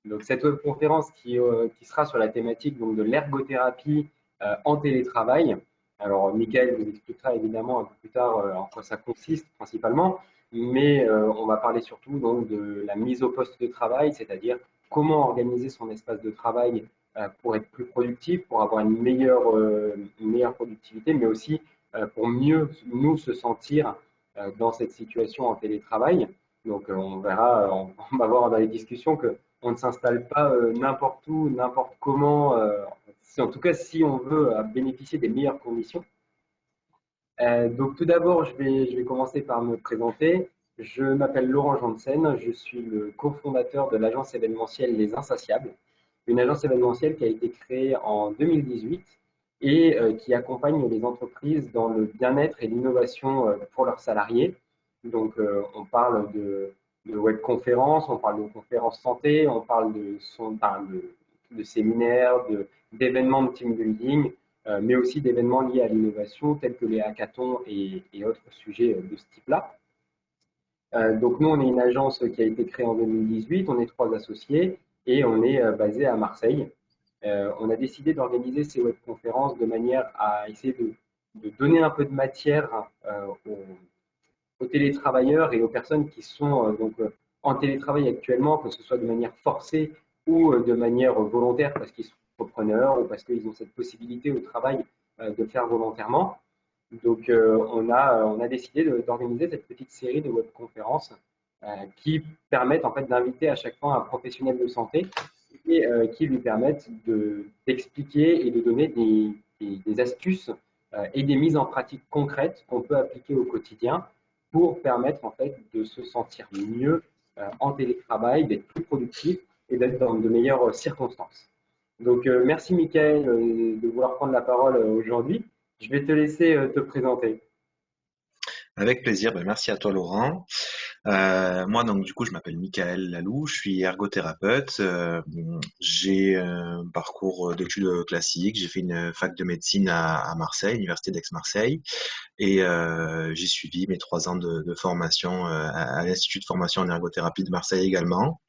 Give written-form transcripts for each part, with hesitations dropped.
Donc cette webconférence qui sera sur la thématique donc, de l'ergothérapie en télétravail. Alors Mickaël vous expliquera évidemment un peu plus tard en quoi ça consiste principalement, mais on va parler surtout donc de la mise au poste de travail, c'est-à-dire comment organiser son espace de travail pour être plus productif, pour avoir une meilleure productivité, mais aussi pour mieux nous se sentir dans cette situation en télétravail. Donc on verra, on va voir dans les discussions que on ne s'installe pas n'importe où, n'importe comment. En tout cas, si on veut bénéficier des meilleures conditions. Donc tout d'abord, je vais commencer par me présenter. Je m'appelle Laurent Janssen, je suis le cofondateur de l'agence événementielle Les Insatiables, une agence événementielle qui a été créée en 2018 et qui accompagne les entreprises dans le bien-être et l'innovation pour leurs salariés. Donc on parle de webconférences, on parle de conférences santé, on parle de séminaires, d'événements de team building, mais aussi d'événements liés à l'innovation tels que les hackathons et autres sujets de ce type-là. Donc nous, on est une agence qui a été créée en 2018, on est 3 associés et on est basé à Marseille. On a décidé d'organiser ces webconférences de manière à essayer de donner un peu de matière aux télétravailleurs et aux personnes qui sont en télétravail actuellement, que ce soit de manière forcée ou de manière volontaire parce qu'ils sont entrepreneurs ou parce qu'ils ont cette possibilité au travail de le faire volontairement. Donc on a décidé d'organiser cette petite série de webconférences qui permettent en fait d'inviter à chaque fois un professionnel de santé et qui lui permettent d'expliquer et de donner des astuces et des mises en pratique concrètes qu'on peut appliquer au quotidien pour permettre en fait de se sentir mieux en télétravail, d'être plus productif et d'être dans de meilleures circonstances. Donc merci Mickaël de vouloir prendre la parole aujourd'hui. Je vais te laisser te présenter. Avec plaisir, ben merci à toi Laurent. Moi donc du coup je m'appelle Michael Lalou, je suis ergothérapeute. J'ai un parcours d'études classiques, j'ai fait une fac de médecine à Marseille, Université d'Aix-Marseille, et j'ai suivi mes 3 ans de formation à l'Institut de formation en ergothérapie de Marseille également.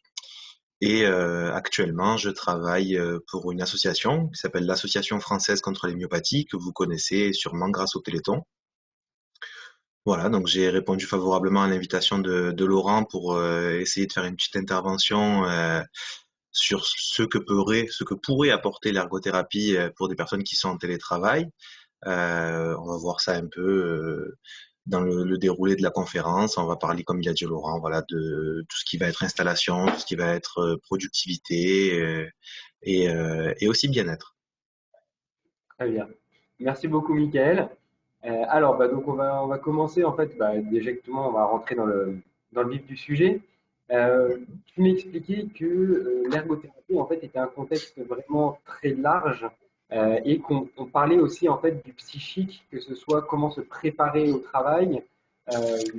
Et actuellement je travaille pour une association qui s'appelle l'Association française contre les myopathies, que vous connaissez sûrement grâce au Téléthon. Voilà, donc j'ai répondu favorablement à l'invitation de Laurent pour essayer de faire une petite intervention sur ce que pourrait apporter l'ergothérapie pour des personnes qui sont en télétravail. On va voir ça un peu dans le déroulé de la conférence. On va parler, comme il a dit Laurent, voilà, de tout ce qui va être installation, tout ce qui va être productivité et aussi bien-être. Très bien. Merci beaucoup Mickaël. Alors bah, donc on va commencer en fait directement, on va rentrer dans le vif du sujet. Tu m'expliquais que l'ergothérapie en fait était un contexte vraiment très large et qu'on parlait aussi en fait du psychique, que ce soit comment se préparer au travail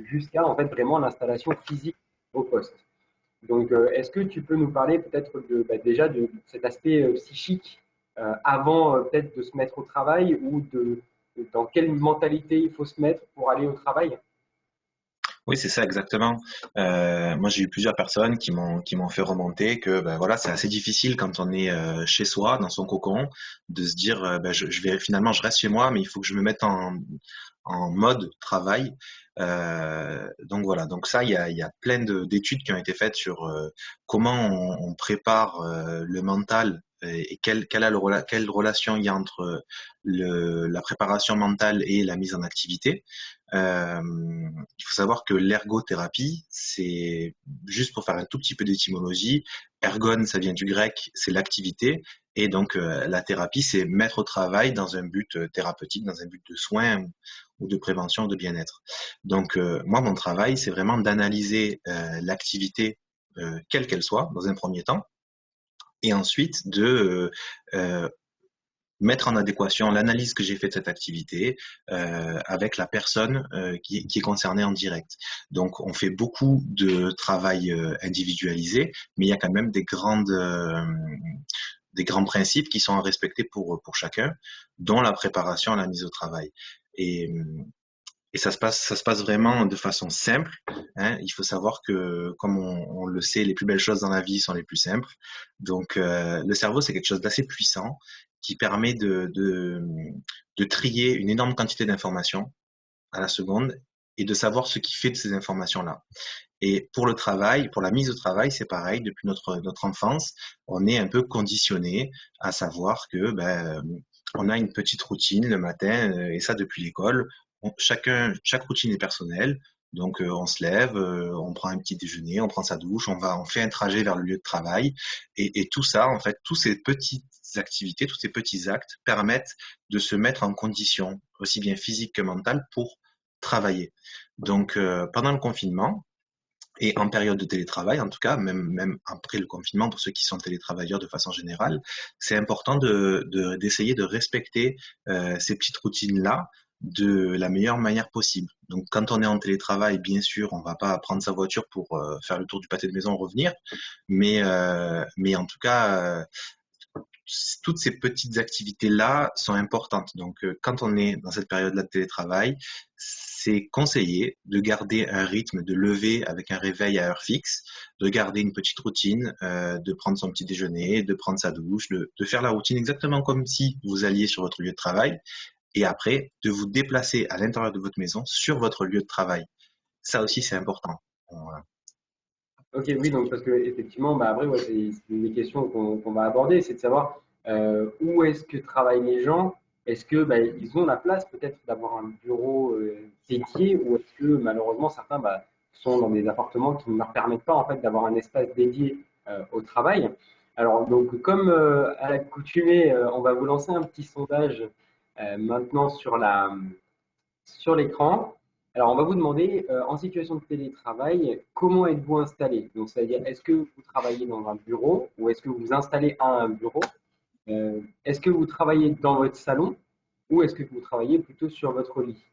jusqu'à en fait vraiment l'installation physique au poste. Donc est-ce que tu peux nous parler peut-être déjà de cet aspect psychique avant peut-être de se mettre au travail ou dans quelle mentalité il faut se mettre pour aller au travail? Oui, c'est ça exactement. Moi, j'ai eu plusieurs personnes qui m'ont fait remonter que ben voilà, c'est assez difficile quand on est chez soi, dans son cocon, de se dire ben, je vais finalement je reste chez moi, mais il faut que je me mette en mode travail. Donc voilà, donc ça, il y a plein d'études qui ont été faites sur comment on prépare le mental et quelle relation il y a entre la préparation mentale et la mise en activité. Il faut savoir que l'ergothérapie, c'est juste pour faire un tout petit peu d'étymologie. Ergon, ça vient du grec, c'est l'activité, et donc la thérapie, c'est mettre au travail dans un but thérapeutique, dans un but de soin ou de prévention, de bien-être. Donc moi, mon travail, c'est vraiment d'analyser l'activité quelle qu'elle soit, dans un premier temps, et ensuite de mettre en adéquation l'analyse que j'ai faite de cette activité avec la personne qui est concernée en direct. Donc, on fait beaucoup de travail individualisé, mais il y a quand même des grands principes qui sont à respecter pour chacun, dont la préparation à la mise au travail. Et Et ça se passe vraiment de façon simple, hein. Il faut savoir que, comme on le sait, les plus belles choses dans la vie sont les plus simples. Donc, le cerveau, c'est quelque chose d'assez puissant qui permet de trier une énorme quantité d'informations à la seconde et de savoir ce qui fait de ces informations-là. Et pour le travail, pour la mise au travail, c'est pareil. Depuis notre enfance, on est un peu conditionné à savoir que on a une petite routine le matin, et ça depuis l'école. Chaque routine est personnelle. Donc on se lève, on prend un petit déjeuner, on prend sa douche, on fait un trajet vers le lieu de travail. Et tout ça, en fait, tous ces petites activités, tous ces petits actes permettent de se mettre en condition, aussi bien physique que mentale, pour travailler. Donc pendant le confinement, et en période de télétravail, en tout cas, même après le confinement, pour ceux qui sont télétravailleurs de façon générale, c'est important d'essayer de respecter ces petites routines-là de la meilleure manière possible. Donc, quand on est en télétravail, bien sûr, on va pas prendre sa voiture pour faire le tour du pâté de maison, revenir, mais en tout cas, toutes ces petites activités-là sont importantes. Donc, quand on est dans cette période-là de télétravail, c'est conseillé de garder un rythme de lever avec un réveil à heure fixe, de garder une petite routine, de prendre son petit déjeuner, de prendre sa douche, de faire la routine exactement comme si vous alliez sur votre lieu de travail, et après, de vous déplacer à l'intérieur de votre maison sur votre lieu de travail. Ça aussi, c'est important. Voilà. Ok, oui, donc parce que effectivement, bah après, ouais, c'est une des questions qu'on va aborder, c'est de savoir où est-ce que travaillent les gens. Est-ce que bah, ils ont la place peut-être d'avoir un bureau dédié, ou est-ce que malheureusement certains bah, sont dans des appartements qui ne leur permettent pas en fait d'avoir un espace dédié au travail. Alors donc comme à l'accoutumée, on va vous lancer un petit sondage maintenant sur l'écran. Alors, on va vous demander, en situation de télétravail, comment êtes-vous installé? Donc, c'est-à-dire, est-ce que vous travaillez dans un bureau ou est-ce que vous vous installez à un bureau? Est-ce que vous travaillez dans votre salon ou est-ce que vous travaillez plutôt sur votre lit?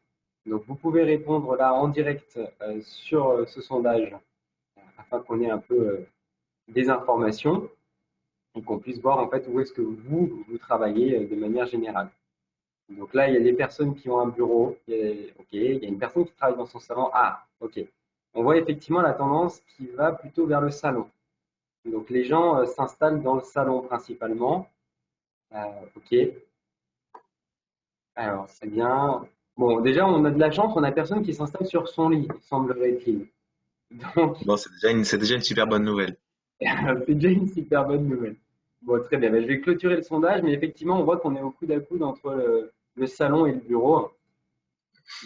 Donc, vous pouvez répondre là en direct sur ce sondage afin qu'on ait un peu des informations et qu'on puisse voir en fait où est-ce que vous travaillez de manière générale. Donc là, il y a des personnes qui ont un bureau. Ok, il y a une personne qui travaille dans son salon. Ah, ok. On voit effectivement la tendance qui va plutôt vers le salon. Donc les gens s'installent dans le salon principalement. Ok. Alors c'est bien. Bon, déjà, on a de la chance, on a personne qui s'installe sur son lit, semblerait-il. Donc, Bon, c'est déjà une super bonne nouvelle. c'est déjà une super bonne nouvelle. Bon, très bien. Ben, je vais clôturer le sondage, mais effectivement, on voit qu'on est au coude à coude entre le salon et le bureau.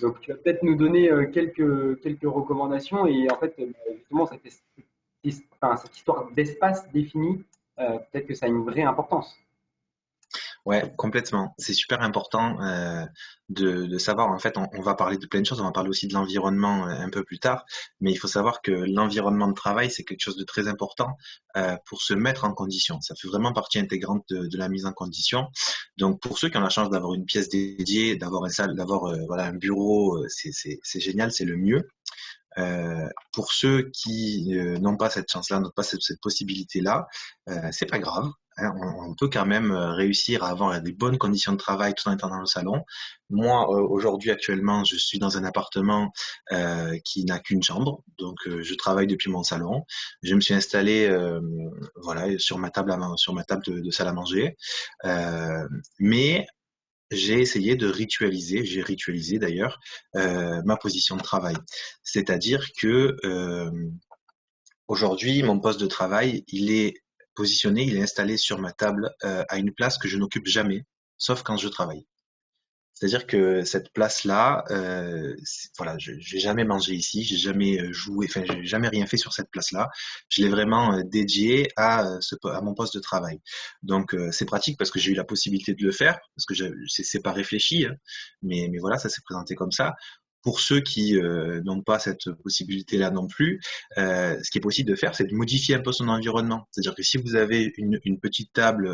Donc, tu vas peut-être nous donner quelques recommandations et en fait, justement, cette histoire d'espace défini, peut-être que ça a une vraie importance. Ouais, complètement. C'est super important de savoir. En fait, on va parler de plein de choses. On va parler aussi de l'environnement un peu plus tard. Mais il faut savoir que l'environnement de travail, c'est quelque chose de très important pour se mettre en condition. Ça fait vraiment partie intégrante de la mise en condition. Donc, pour ceux qui ont la chance d'avoir une pièce dédiée, d'avoir une salle, d'avoir voilà un bureau, c'est génial, c'est le mieux. Pour ceux qui n'ont pas cette chance-là, n'ont pas cette possibilité-là, c'est pas grave, hein. On peut quand même réussir à avoir des bonnes conditions de travail tout en étant dans le salon. Moi, aujourd'hui, actuellement, je suis dans un appartement qui n'a qu'une chambre, donc je travaille depuis mon salon. Je me suis installé, voilà, sur ma table de salle à manger, mais j'ai ritualisé d'ailleurs ma position de travail. C'est-à-dire que aujourd'hui, mon poste de travail, il est positionné, il est installé sur ma table à une place que je n'occupe jamais, sauf quand je travaille. C'est-à-dire que cette place-là, voilà, j'ai jamais mangé ici, j'ai jamais joué, enfin, j'ai jamais rien fait sur cette place-là. Je l'ai vraiment dédié à mon poste de travail. Donc, c'est pratique parce que j'ai eu la possibilité de le faire, parce que c'est pas réfléchi, hein, mais voilà, ça s'est présenté comme ça. Pour ceux qui n'ont pas cette possibilité-là non plus, ce qui est possible de faire, c'est de modifier un peu son environnement. C'est-à-dire que si vous avez une petite table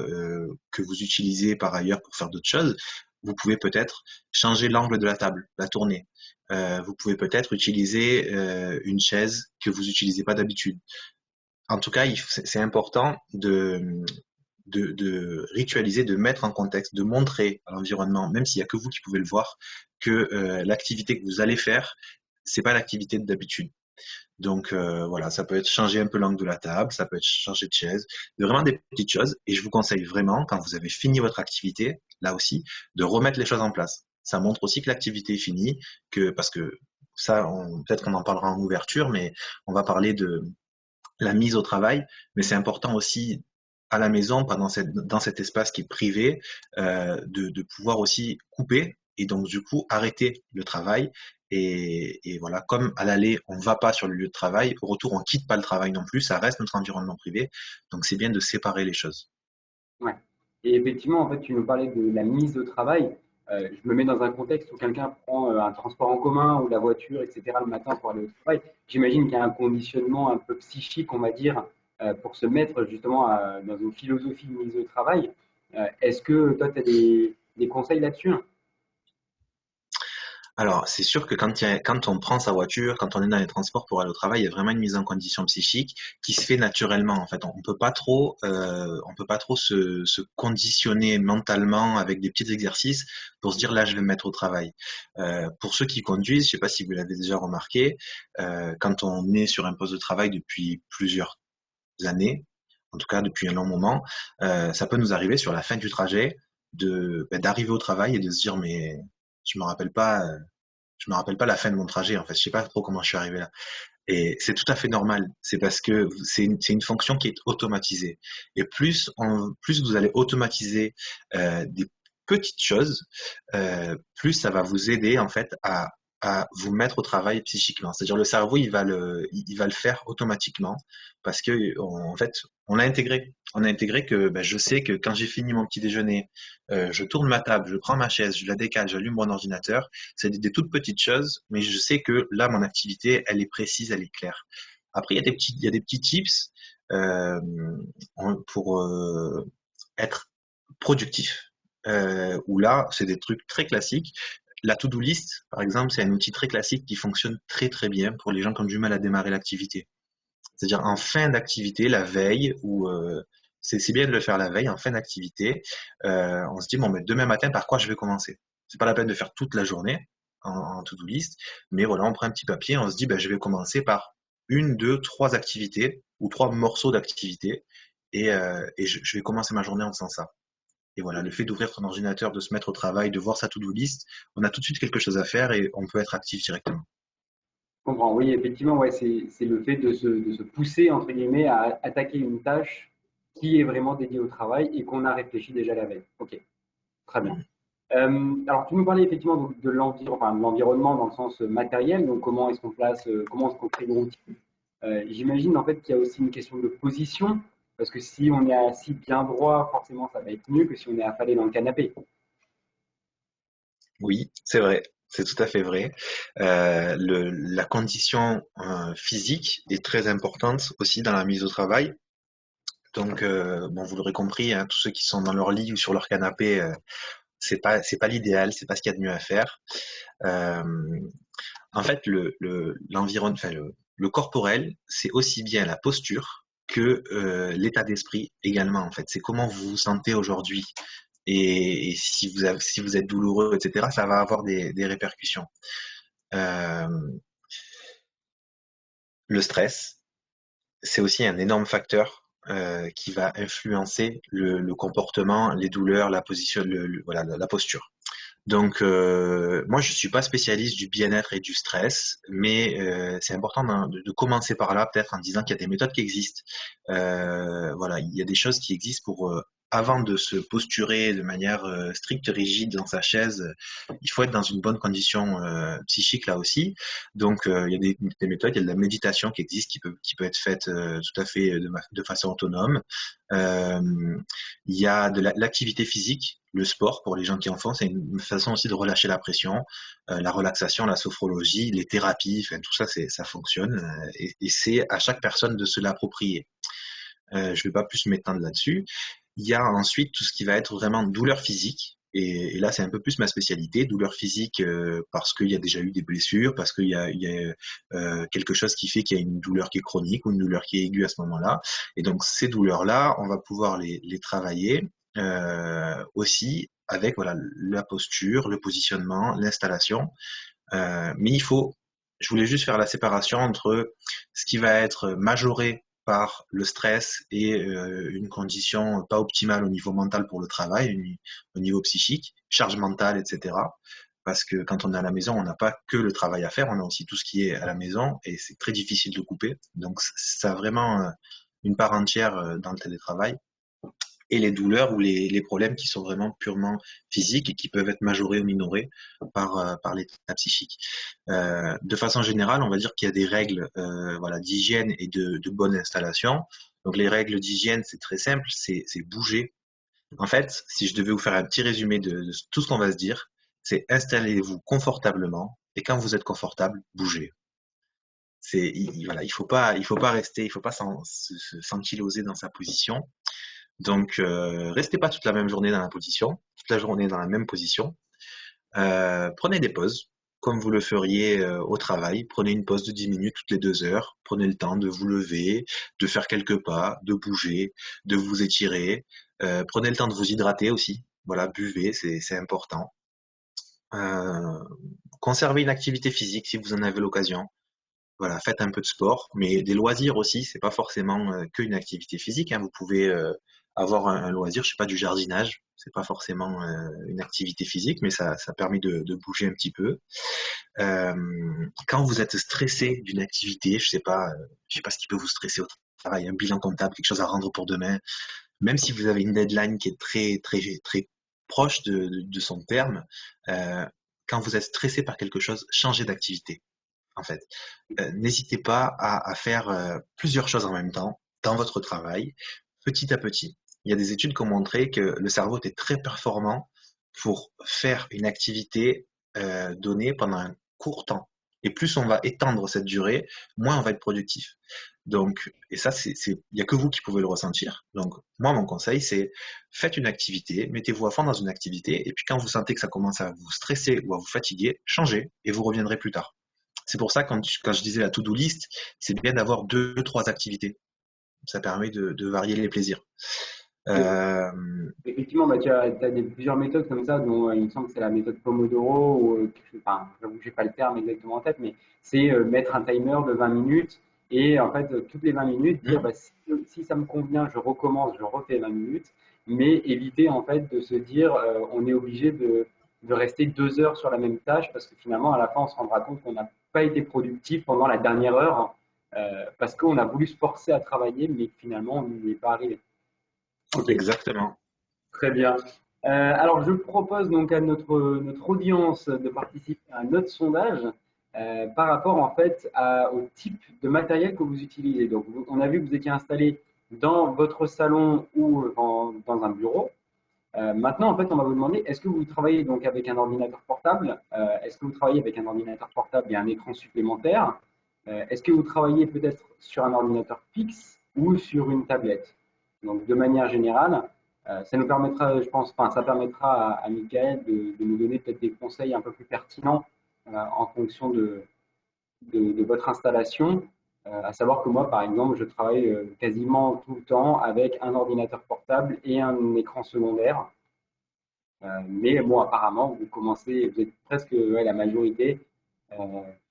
que vous utilisez par ailleurs pour faire d'autres choses, vous pouvez peut-être changer l'angle de la table, la tourner. Vous pouvez peut-être utiliser une chaise que vous n'utilisez pas d'habitude. En tout cas, c'est important de ritualiser, de mettre en contexte, de montrer à l'environnement, même s'il n'y a que vous qui pouvez le voir, que l'activité que vous allez faire, c'est pas l'activité d'habitude. Donc voilà, ça peut être changer un peu l'angle de la table, ça peut être changer de chaise, vraiment des petites choses. Et je vous conseille vraiment, quand vous avez fini votre activité, là aussi, de remettre les choses en place. Ça montre aussi que l'activité est finie, que parce que ça, peut-être qu'on en parlera en ouverture, mais on va parler de la mise au travail. Mais c'est important aussi à la maison, pas dans cet espace qui est privé, de pouvoir aussi couper et donc du coup arrêter le travail. Et voilà, comme à l'aller, on ne va pas sur le lieu de travail, au retour, on ne quitte pas le travail non plus, ça reste notre environnement privé. Donc c'est bien de séparer les choses. Ouais. Et effectivement, en fait, tu nous parlais de la mise au travail. Je me mets dans un contexte où quelqu'un prend un transport en commun ou la voiture, etc., le matin pour aller au travail. J'imagine qu'il y a un conditionnement un peu psychique, on va dire, pour se mettre justement dans une philosophie de mise au travail. Est-ce que toi, tu as des conseils là-dessus? Alors, c'est sûr que quand on prend sa voiture, quand on est dans les transports pour aller au travail, il y a vraiment une mise en condition psychique qui se fait naturellement. En fait, on peut pas trop se conditionner mentalement avec des petits exercices pour se dire là, je vais me mettre au travail. Pour ceux qui conduisent, je sais pas si vous l'avez déjà remarqué, quand on est sur un poste de travail depuis plusieurs années, en tout cas depuis un long moment, ça peut nous arriver sur la fin du trajet d'arriver au travail et de se dire mais je me rappelle pas je me rappelle pas la fin de mon trajet, en fait. Je sais pas trop comment je suis arrivé là. Et c'est tout à fait normal. C'est parce que c'est une fonction qui est automatisée. Et plus vous allez automatiser des petites choses, plus ça va vous aider en fait à vous mettre au travail psychiquement. C'est-à-dire le cerveau, il va le faire automatiquement parce que en fait, on l'a intégré. On a intégré que ben, je sais que quand j'ai fini mon petit déjeuner, je tourne ma table, je prends ma chaise, je la décale, j'allume mon ordinateur. C'est des toutes petites choses, mais je sais que là, mon activité, elle est précise, elle est claire. Après, il y a des petits tips euh, pour être productif. Où là, c'est des trucs très classiques. La to-do list, par exemple, c'est un outil très classique qui fonctionne très très bien pour les gens qui ont du mal à démarrer l'activité. C'est-à-dire en fin d'activité, la veille, ou c'est bien de le faire la veille, en fin d'activité, on se dit bon, ben, demain matin, par quoi je vais commencer. C'est pas la peine de faire toute la journée en to-do list, mais voilà, on prend un petit papier, on se dit ben, je vais commencer par une, deux, trois activités ou trois morceaux d'activités, et je vais commencer ma journée en faisant ça. Et voilà, le fait d'ouvrir son ordinateur, de se mettre au travail, de voir sa to-do list, on a tout de suite quelque chose à faire et on peut être actif directement. Je comprends. Oui, effectivement, ouais, c'est le fait de se pousser, entre guillemets, à attaquer une tâche qui est vraiment dédiée au travail et qu'on a réfléchi déjà la veille. Ok, très bien. Alors, tu nous parlais effectivement de de l'environnement dans le sens matériel, donc comment est-ce qu'on place, comment est-ce qu'on crée une routine. J'imagine en fait qu'il y a aussi une question de position, parce que si on est assis bien droit, forcément ça va être mieux que si on est affalé dans le canapé. Oui, c'est vrai. C'est tout à fait vrai. La condition physique est très importante aussi dans la mise au travail. Donc, bon, vous l'aurez compris, hein, tous ceux qui sont dans leur lit ou sur leur canapé, c'est pas l'idéal, c'est pas ce qu'il y a de mieux à faire. Euh, En fait, l'environnement, enfin, le corporel, c'est aussi bien la posture que l'état d'esprit également. En fait, c'est comment vous vous sentez aujourd'hui. Et si vous êtes douloureux, etc., ça va avoir des répercussions. Euh, le stress, c'est aussi un énorme facteur qui va influencer le comportement, les douleurs, la position, voilà, la posture. Donc, moi, je suis pas spécialiste du bien-être et du stress, mais c'est important de commencer par là, peut-être en disant qu'il y a des méthodes qui existent. Voilà, il y a des choses qui existent pour avant de se posturer de manière stricte, rigide dans sa chaise, il faut être dans une bonne condition psychique là aussi. Donc, il y a des méthodes, il y a de la méditation qui existe, qui peut être faite tout à fait de façon autonome. Euh, il y a de l'activité physique, le sport pour les gens qui en font, c'est une façon aussi de relâcher la pression, la relaxation, la sophrologie, les thérapies, enfin, tout ça, ça fonctionne et c'est à chaque personne de se l'approprier. Je vais pas plus m'étendre là-dessus. Il y a ensuite tout ce qui va être vraiment douleur physique. Et là, c'est un peu plus ma spécialité, douleur physique, parce qu'il y a déjà eu des blessures, parce il y a quelque chose qui fait qu'il y a une douleur qui est chronique ou une douleur qui est aiguë à ce moment-là. Et donc, ces douleurs-là, on va pouvoir les travailler aussi avec voilà la posture, le positionnement, l'installation. Mais je voulais juste faire la séparation entre ce qui va être majoré par le stress et une condition pas optimale au niveau mental pour le travail, au niveau psychique, charge mentale, etc. Parce que quand on est à la maison, on n'a pas que le travail à faire, on a aussi tout ce qui est à la maison et c'est très difficile de couper. Donc ça a vraiment une part entière dans le télétravail et les douleurs ou les problèmes qui sont vraiment purement physiques et qui peuvent être majorés ou minorés par l'état psychique. De façon générale, on va dire qu'il y a des règles voilà, d'hygiène et de bonne installation. Donc les règles d'hygiène, c'est très simple, c'est bouger. En fait, si je devais vous faire un petit résumé de tout ce qu'on va se dire, c'est installez-vous confortablement et quand vous êtes confortable, bougez. Voilà, il faut pas rester, il faut pas s'enkyloser dans sa position. Donc, restez pas toute la même journée dans la position, toute la journée dans la même position. Prenez des pauses, comme vous le feriez au travail. Prenez une pause de 10 minutes toutes les 2 heures. Prenez le temps de vous lever, de faire quelques pas, de bouger, de vous étirer. Prenez le temps de vous hydrater aussi. Voilà, buvez, c'est important. Euh, Conservez une activité physique si vous en avez l'occasion. Voilà, faites un peu de sport, mais des loisirs aussi, c'est pas forcément qu'une activité physique, hein. Vous pouvez avoir un loisir, je sais pas, du jardinage, c'est pas forcément une activité physique, mais ça permet de bouger un petit peu. Euh, Quand vous êtes stressé d'une activité, je sais pas ce qui peut vous stresser au travail, un bilan comptable, quelque chose à rendre pour demain, même si vous avez une deadline qui est très très très proche de son terme, euh, quand vous êtes stressé par quelque chose, changez d'activité en fait. N'hésitez pas à faire plusieurs choses en même temps dans votre travail, petit à petit. Il y a des études qui ont montré que le cerveau est très performant pour faire une activité donnée pendant un court temps. Et plus on va étendre cette durée, moins on va être productif. Donc, et ça, il y a que vous qui pouvez le ressentir. Donc, moi, mon conseil, c'est faites une activité, mettez-vous à fond dans une activité, et puis quand vous sentez que ça commence à vous stresser ou à vous fatiguer, changez et vous reviendrez plus tard. C'est pour ça, quand je disais la to-do list, c'est bien d'avoir deux, trois activités. Ça permet de varier les plaisirs. Euh, Effectivement, bah, tu as plusieurs méthodes comme ça, dont il me semble que c'est la méthode Pomodoro, ou, enfin, j'avoue que j'ai pas le terme exactement en tête, mais c'est mettre un timer de 20 minutes et en fait, toutes les 20 minutes, dire hmm, bah, si ça me convient, je recommence, je refais 20 minutes, mais éviter en fait de se dire on est obligé de rester 2 heures sur la même tâche parce que finalement, à la fin, on se rendra compte qu'on n'a pas été productif pendant la dernière heure parce qu'on a voulu se forcer à travailler, mais que finalement, on n'y est pas arrivé. Ok. exactement. Très bien. Alors, je propose donc à notre audience de participer à un autre sondage par rapport en fait au type de matériel que vous utilisez. Donc, on a vu que vous étiez installé dans votre salon ou dans un bureau. Maintenant, en fait, on va vous demander, est-ce que vous travaillez donc avec un ordinateur portable? Est-ce que vous travaillez avec un ordinateur portable et un écran supplémentaire? Est-ce que vous travaillez peut-être sur un ordinateur fixe ou sur une tablette? Donc, de manière générale, ça nous permettra, je pense, enfin, ça permettra à Michael de nous donner peut-être des conseils un peu plus pertinents en fonction de votre installation. À savoir que moi, par exemple, je travaille quasiment tout le temps avec un ordinateur portable et un écran secondaire. Mais bon, apparemment, vous êtes presque ouais, la majorité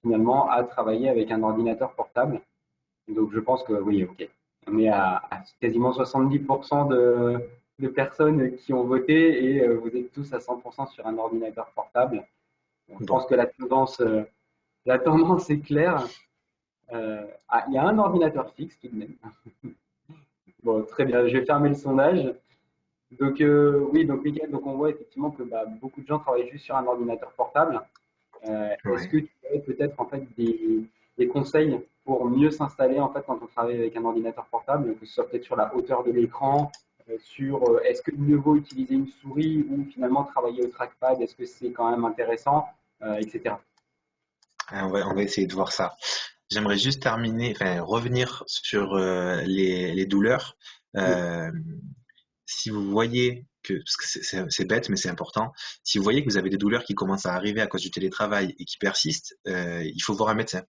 finalement à travailler avec un ordinateur portable. Donc je pense que oui, ok. On est à quasiment 70% de personnes qui ont voté et vous êtes tous à 100% sur un ordinateur portable. Donc, je pense Bon, que la tendance est claire. Il y a un ordinateur fixe tout de même. Bon, très bien, je vais fermer le sondage. Donc oui, donc Mickaël, donc on voit effectivement que bah, beaucoup de gens travaillent juste sur un ordinateur portable. Est-ce ouais. que tu aurais peut-être en fait des conseils pour mieux s'installer en fait quand on travaille avec un ordinateur portable, que ce soit peut-être sur la hauteur de l'écran, est-ce que mieux vaut utiliser une souris ou finalement travailler au trackpad, est-ce que c'est quand même intéressant, etc. On va essayer de voir ça. J'aimerais juste terminer, enfin revenir sur les douleurs. Oui. Euh, Si vous voyez parce que c'est bête, mais c'est important, si vous voyez que vous avez des douleurs qui commencent à arriver à cause du télétravail et qui persistent, il faut voir un médecin.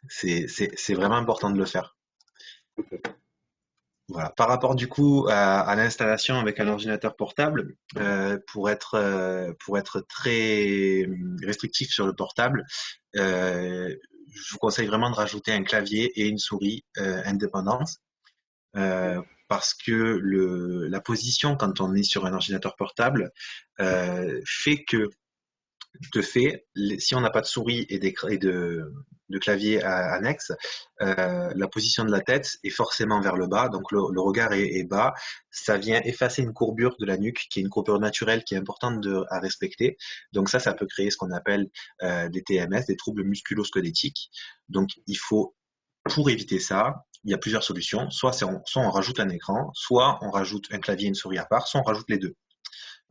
C'est vraiment important de le faire. Ok. Voilà. Par rapport du coup à l'installation avec un ordinateur portable, pour être très restrictif sur le portable, je vous conseille vraiment de rajouter un clavier et une souris indépendantes. Parce que la position quand on est sur un ordinateur portable fait que de fait, si on n'a pas de souris et de clavier annexe, la position de la tête est forcément vers le bas, donc le regard est bas. Ça vient effacer une courbure de la nuque, qui est une courbure naturelle qui est importante à respecter. Donc ça peut créer ce qu'on appelle des TMS, des troubles musculo-squelettiques. Donc il faut, pour éviter ça, il y a plusieurs solutions. Soit on rajoute un écran, soit on rajoute un clavier et une souris à part, soit on rajoute les deux.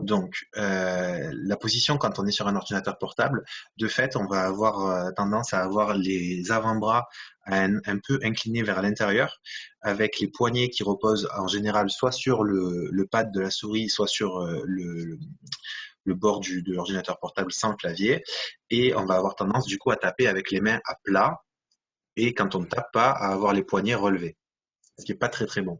Donc, la position quand on est sur un ordinateur portable, de fait, on va avoir tendance à avoir les avant-bras un peu inclinés vers l'intérieur, avec les poignets qui reposent en général soit sur le pad de la souris, soit sur le bord de l'ordinateur portable sans le clavier, et on va avoir tendance du coup à taper avec les mains à plat, et quand on ne tape pas, à avoir les poignets relevés, ce qui est pas très très bon.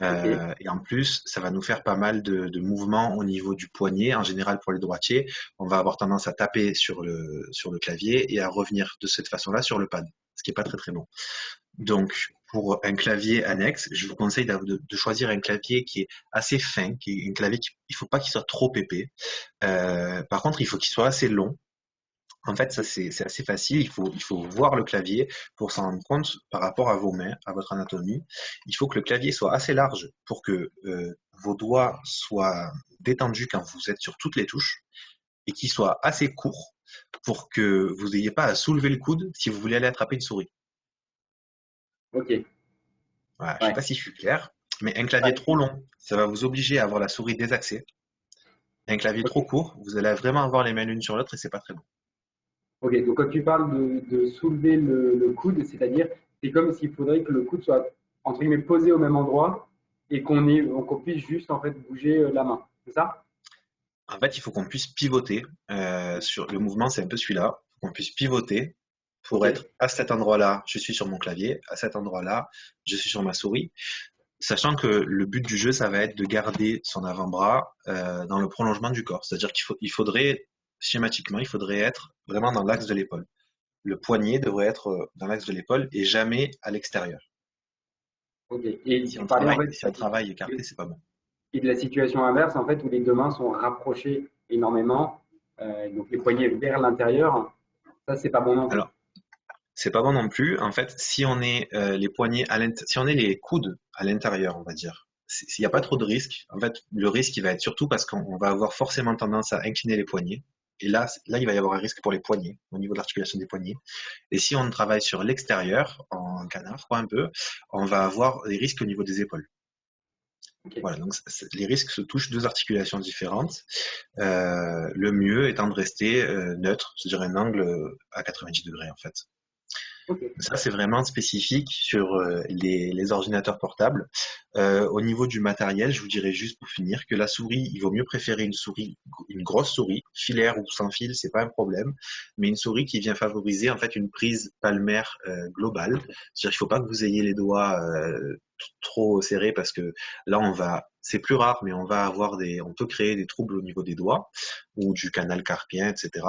Ok, Et en plus, ça va nous faire pas mal de mouvements au niveau du poignet. En général, pour les droitiers, on va avoir tendance à taper sur le clavier et à revenir de cette façon-là sur le pad, ce qui est pas très très bon. Donc, pour un clavier annexe, je vous conseille de choisir un clavier qui est assez fin, qui est un clavier il faut pas qu'il soit trop épais. Par contre, il faut qu'il soit assez long. En fait, ça c'est assez facile. Il faut voir le clavier pour s'en rendre compte par rapport à vos mains, à votre anatomie. Il faut que le clavier soit assez large pour que vos doigts soient détendus quand vous êtes sur toutes les touches et qu'il soit assez court pour que vous n'ayez pas à soulever le coude si vous voulez aller attraper une souris. ok, Voilà, je sais ouais. pas si je suis clair, mais un clavier Ouais. trop long, ça va vous obliger à avoir la souris désaxée. Un clavier trop Ok, court, vous allez vraiment avoir les mains l'une sur l'autre et c'est pas très bon. ok. Donc quand tu parles de soulever le coude, c'est-à-dire, c'est comme s'il faudrait que le coude soit entre guillemets posé au même endroit et qu'on puisse juste en fait bouger la main. C'est ça? En fait, il faut qu'on puisse pivoter sur le mouvement, c'est un peu celui-là. Il faut qu'on puisse pivoter Ok, pour être à cet endroit-là, je suis sur mon clavier, à cet endroit-là, je suis sur ma souris. Sachant que le but du jeu, ça va être de garder son avant-bras dans le prolongement du corps. C'est-à-dire il faudrait, schématiquement, il faudrait être vraiment dans l'axe de l'épaule. Le poignet devrait être dans l'axe de l'épaule et jamais à l'extérieur. ok. Et Si tu on parlais en travaille, fait si on travaille écarté, c'est pas bon. et de la situation inverse en fait où les deux mains sont rapprochées énormément, donc les poignets vers l'intérieur. Ça, c'est pas bon non plus. Alors, c'est pas bon non plus. En fait, si on est les poignets si on est les coudes à l'intérieur, on va dire, s'il n'y a pas trop de risque, en fait, le risque, il va être surtout parce qu'on va avoir forcément tendance à incliner les poignets. Et là, il va y avoir un risque pour les poignets, au niveau de l'articulation des poignets. Et si on travaille sur l'extérieur, en canard, quoi, un peu, on va avoir des risques au niveau des épaules. Ok. Voilà, donc les risques se touchent deux articulations différentes. Le mieux étant de rester neutre, c'est-à-dire un angle à 90 degrés, en fait. Ok. Ça, c'est vraiment spécifique sur les ordinateurs portables. Au niveau du matériel, je vous dirais juste pour finir que la souris, il vaut mieux préférer une grosse souris, filaire ou sans fil, c'est pas un problème, mais une souris qui vient favoriser en fait une prise palmaire globale. C'est-à-dire qu'il faut pas que vous ayez les doigts trop serrés parce que là, c'est plus rare, mais on peut créer des troubles au niveau des doigts ou du canal carpien, etc.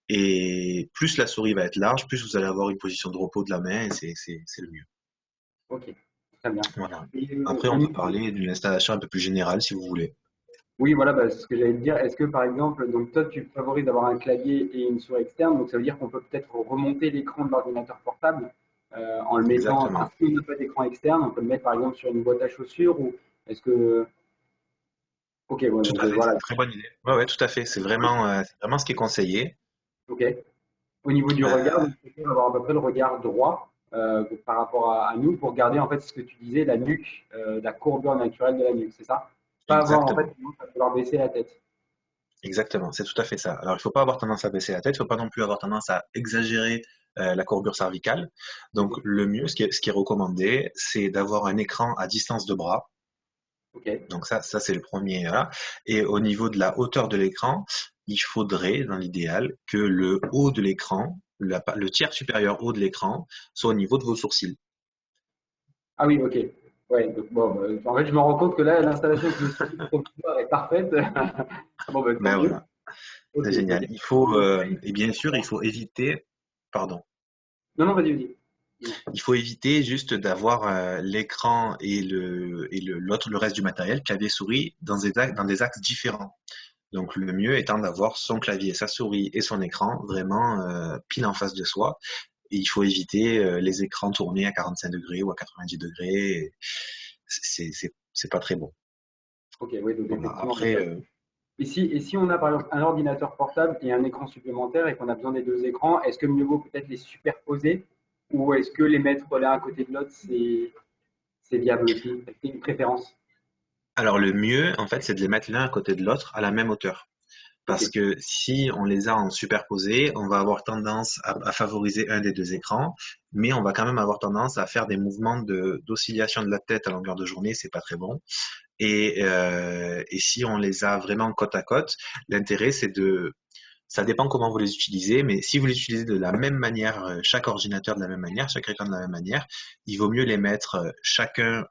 Et plus la souris va être large, plus vous allez avoir une position de repos de la main et c'est le mieux. Ok. Très bien. Voilà. Et, Après, on peut parler d'une installation un peu plus générale si vous voulez. oui, voilà, bah, c'est ce que j'allais te dire. Est-ce que par exemple, donc toi, tu favorises d'avoir un clavier et une souris externe, donc ça veut dire qu'on peut peut-être remonter l'écran de l'ordinateur portable en le mettant, enfin, Exactement. si on n'a pas d'écran externe, on peut le mettre par exemple sur une boîte à chaussures ou est-ce que, ok, ouais, Tout donc à fait, c'est voilà, une très bonne idée. Ouais, ouais, tout à fait. C'est vraiment ce qui est conseillé. ok. Au niveau du regard, Euh, donc, il faut avoir à peu près le regard droit par rapport à nous pour garder en fait ce que tu disais, la nuque, la courbure naturelle de la nuque, c'est ça? Pas avoir en fait exactement. tendance à vouloir baisser la tête. Exactement. C'est tout à fait ça. Alors, il faut pas avoir tendance à baisser la tête. Il faut pas non plus avoir tendance à exagérer la courbure cervicale. Donc, Ok, le mieux, ce qui est recommandé, c'est d'avoir un écran à distance de bras. ok. Donc ça c'est le premier. Voilà. Et au niveau de la hauteur de l'écran, il faudrait, dans l'idéal, que le haut de l'écran, le tiers supérieur haut de l'écran, soit au niveau de vos sourcils. Ah oui, ok. Ouais, donc bon, en fait, je me rends compte que là, l'installation que je suis provisoire est parfaite. Bon, bah, tant Ben mieux. voilà, Ok, c'est ok. génial. Il faut, Après, et bien sûr, il faut éviter, pardon, non, non, vas-y, vas-y. Dis-moi. il faut éviter juste d'avoir l'écran le reste du matériel, clavier souris, dans des axes différents. Donc le mieux étant d'avoir son clavier, sa souris et son écran vraiment pile en face de soi. Et il faut éviter les écrans tournés à 45 degrés ou à 90 degrés. C'est pas très bon. Ok, oui, donc Voilà. effectivement, Après, et si on a par exemple un ordinateur portable et un écran supplémentaire et qu'on a besoin des deux écrans, est-ce que mieux vaut peut-être les superposer ou est-ce que les mettre l'un à côté de l'autre, c'est viable aussi? Est-ce qu'il y a une préférence? alors le mieux, en fait, c'est de les mettre l'un à côté de l'autre à la même hauteur. Ok, Parce que si on les a en superposé, on va avoir tendance à favoriser un des deux écrans, mais on va quand même avoir tendance à faire des mouvements d'oscillation de la tête à longueur de journée, c'est pas très bon. Et si on les a vraiment côte à côte, l'intérêt c'est ça dépend comment vous les utilisez, mais si vous les utilisez de la même manière, chaque ordinateur de la même manière, chaque écran de la même manière, il vaut mieux les mettre chacun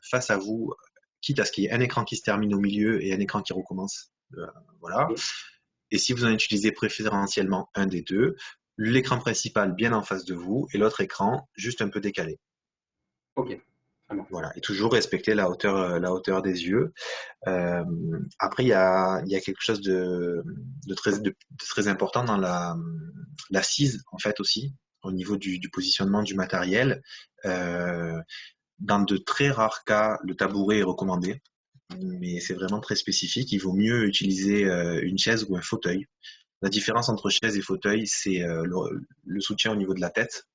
face à vous, quitte à ce qu'il y ait un écran qui se termine au milieu et un écran qui recommence. Voilà. ok, Et si vous en utilisez préférentiellement un des deux, l'écran principal bien en face de vous et l'autre écran juste un peu décalé. ok, très bien. Voilà. Et toujours respecter la hauteur des yeux. Euh, Après, il y a quelque chose de très important dans l'assise, en fait, aussi, au niveau du positionnement du matériel. Euh, dans de très rares cas, le tabouret est recommandé, mais c'est vraiment très spécifique. Il vaut mieux utiliser une chaise ou un fauteuil. La différence entre chaise et fauteuil, c'est le soutien au niveau de la tête.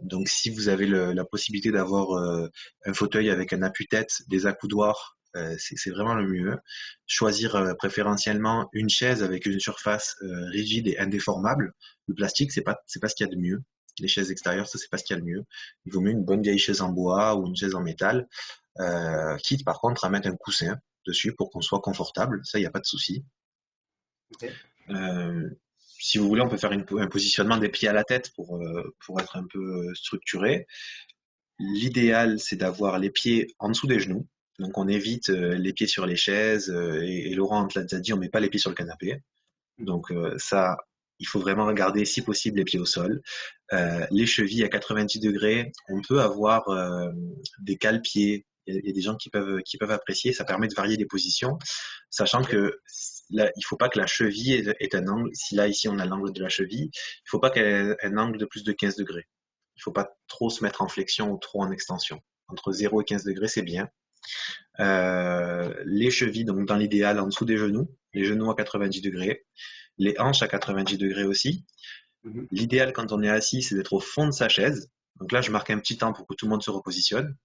Donc, si vous avez la possibilité d'avoir un fauteuil avec un appuie-tête, des accoudoirs, c'est vraiment le mieux. Choisir préférentiellement une chaise avec une surface rigide et indéformable. Le plastique, c'est pas ce qu'il y a de mieux. Les chaises extérieures, ça, c'est pas ce qu'il y a de mieux. Il vaut mieux une bonne vieille chaise en bois ou une chaise en métal, quitte par contre à mettre un coussin dessus pour qu'on soit confortable. Ça, il n'y a pas de souci. Ok. Euh, Si vous voulez, on peut faire un positionnement des pieds à la tête pour être un peu structuré. L'idéal, c'est d'avoir les pieds en dessous des genoux. Donc, on évite les pieds sur les chaises. Et Laurent te l'a déjà dit, on met pas les pieds sur le canapé. Mhm. Donc, ça, il faut vraiment regarder, si possible, les pieds au sol. Les chevilles à 90 degrés, on peut avoir des cale-pieds. Il y a des gens qui peuvent apprécier. Ça permet de varier les positions, sachant Ok. que là, il faut pas que la cheville ait un angle. Si là, ici, on a l'angle de la cheville, il faut pas qu'elle ait un angle de plus de 15 degrés. Il faut pas trop se mettre en flexion ou trop en extension. Entre 0 et 15 degrés, c'est bien. Les chevilles, donc dans l'idéal, en dessous des genoux. Les genoux à 90 degrés. Les hanches à 90 degrés aussi. Mhm. L'idéal quand on est assis, c'est d'être au fond de sa chaise. Donc là, je marque un petit temps pour que tout le monde se repositionne.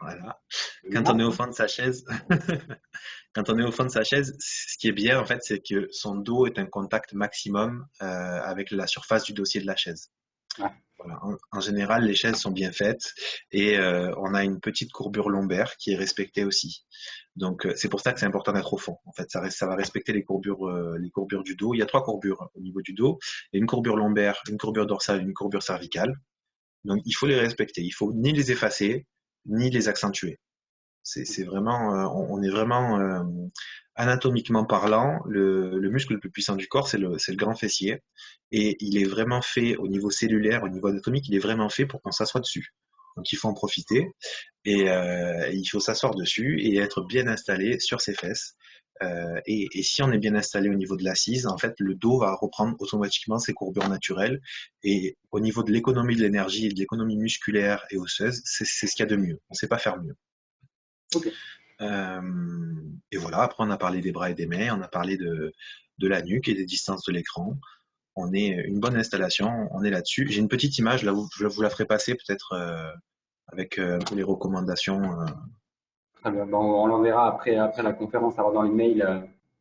Voilà. Quand on est au Bien. fond de sa chaise, quand on est au fond de sa chaise, ce qui est bien en fait, c'est que son dos est un contact maximum avec la surface du dossier de la chaise. Ouais. Voilà. En général, les chaises sont bien faites et on a une petite courbure lombaire qui est respectée aussi. Donc c'est pour ça que c'est important d'être au fond. En fait, ça va respecter les courbures du dos. Il y a trois courbures au niveau du dos. Il y a une courbure lombaire, une courbure dorsale, une courbure cervicale. Donc il faut les respecter. Il faut ni les effacer, ni les accentuer. C'est vraiment, on est vraiment anatomiquement parlant, le muscle le plus puissant du corps, c'est le grand fessier, et il est vraiment fait au niveau cellulaire, au niveau anatomique, il est vraiment fait pour qu'on s'assoie dessus. Donc il faut en profiter et il faut s'asseoir dessus et être bien installé sur ses fesses. Et si on est bien installé au niveau de l'assise, en fait, le dos va reprendre automatiquement ses courbures naturelles. Et au niveau de l'économie de l'énergie et de l'économie musculaire et osseuse, c'est ce qu'il y a de mieux. On ne sait pas faire mieux. Ok. Et voilà, après on a parlé des bras et des mains, on a parlé de la nuque et des distances de l'écran. On est une bonne installation, on est là-dessus. J'ai une petite image, là, je vous la ferai passer peut-être avec un peu les recommandations. Très bien. Bon, on l'enverra après la conférence, alors dans les mails,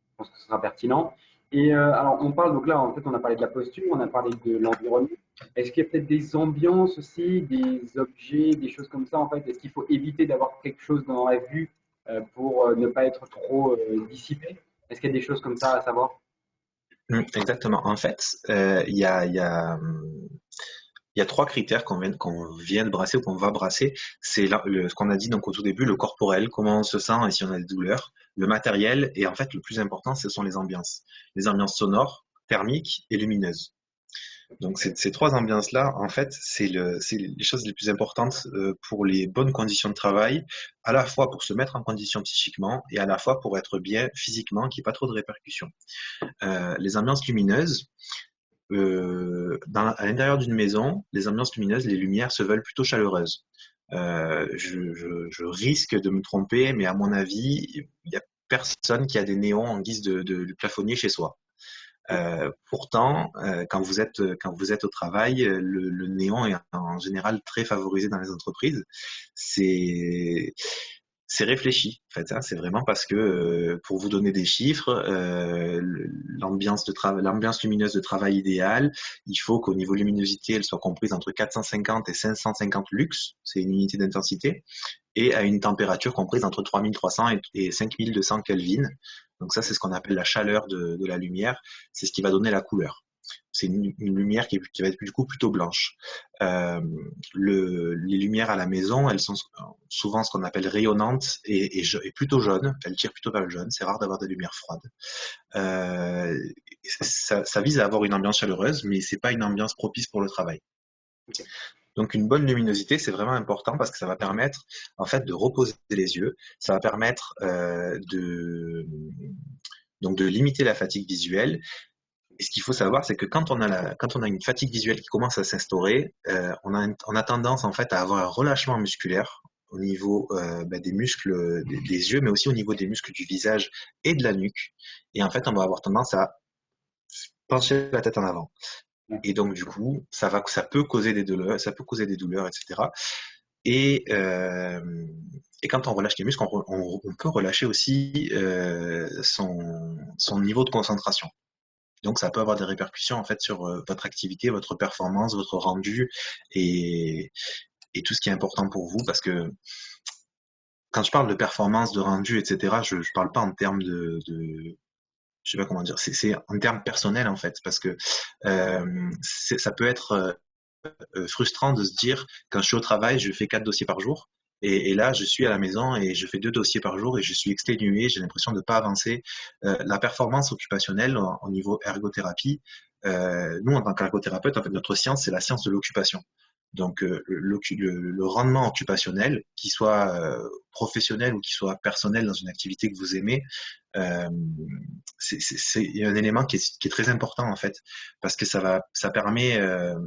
je pense que ce sera pertinent. Et alors, on parle, donc là, en fait, on a parlé de la posture, on a parlé de l'environnement. Est-ce qu'il y a peut-être des ambiances aussi, des objets, des choses comme ça, en fait? Est-ce qu'il faut éviter d'avoir quelque chose dans la vue pour ne pas être trop dissipé? Est-ce qu'il y a des choses comme ça à savoir? Exactement. En fait, il y a trois critères qu'on vient de brasser ou qu'on va brasser. C'est ce qu'on a dit donc au tout début, le corporel, comment on se sent et si on a des douleurs, le matériel et en fait le plus important, ce sont les ambiances sonores, thermiques et lumineuses. Donc ces trois ambiances-là, en fait, c'est les choses les plus importantes pour les bonnes conditions de travail, à la fois pour se mettre en condition psychiquement et à la fois pour être bien physiquement, qu'il n'y ait pas trop de répercussions. Les ambiances lumineuses, à l'intérieur d'une maison, les ambiances lumineuses, les lumières se veulent plutôt chaleureuses. Je risque de me tromper, mais à mon avis, il n'y a personne qui a des néons en guise de plafonnier chez soi. Pourtant, quand vous êtes au travail, le néon est en général très favorisé dans les entreprises. C'est c'est réfléchi, en fait, hein. C'est vraiment parce que, pour vous donner des chiffres, l'ambiance lumineuse de travail idéale, il faut qu'au niveau luminosité, elle soit comprise entre 450 et 550 lux, c'est une unité d'intensité, et à une température comprise entre 3300 et 5200 Kelvin. Donc ça, c'est ce qu'on appelle la chaleur de la lumière. C'est ce qui va donner la couleur. C'est une lumière qui va être du coup plutôt blanche. Euh, les lumières à la maison, elles sont souvent ce qu'on appelle rayonnantes et plutôt jaunes. Elles tirent plutôt vers le jaune. C'est rare d'avoir des lumières froides. Euh, ça vise à avoir une ambiance chaleureuse, mais c'est pas une ambiance propice pour le travail. Ok. Donc une bonne luminosité, c'est vraiment important parce que ça va permettre en fait de reposer les yeux, ça va permettre de limiter la fatigue visuelle. Et ce qu'il faut savoir, c'est que quand on a une fatigue visuelle qui commence à s'instaurer, on a tendance en fait à avoir un relâchement musculaire au niveau des muscles des yeux, mais aussi au niveau des muscles du visage et de la nuque. Et en fait, on va avoir tendance à pencher la tête en avant. Et donc du coup, ça peut causer des douleurs, etc. Et, euh, et quand on relâche les muscles, on peut relâcher aussi son niveau de concentration. Donc ça peut avoir des répercussions en fait sur votre activité, votre performance, votre rendu et, et tout ce qui est important pour vous. Parce que quand je parle de performance, de rendu, etc., je parle pas en termes je sais pas comment dire, c'est en termes personnels en fait, parce que ça peut être frustrant de se dire quand je suis au travail, je fais 4 dossiers par jour. Et là, je suis à la maison et je fais 2 dossiers par jour et je suis exténué, j'ai l'impression de ne pas avancer. La performance occupationnelle au niveau ergothérapie, nous, en tant qu'ergothérapeute, en fait, notre science, c'est la science de l'occupation. Donc, le rendement occupationnel, qu'il soit professionnel ou qu'il soit personnel dans une activité que vous aimez, euh, c'est un élément qui est très important en fait, parce que ça permet,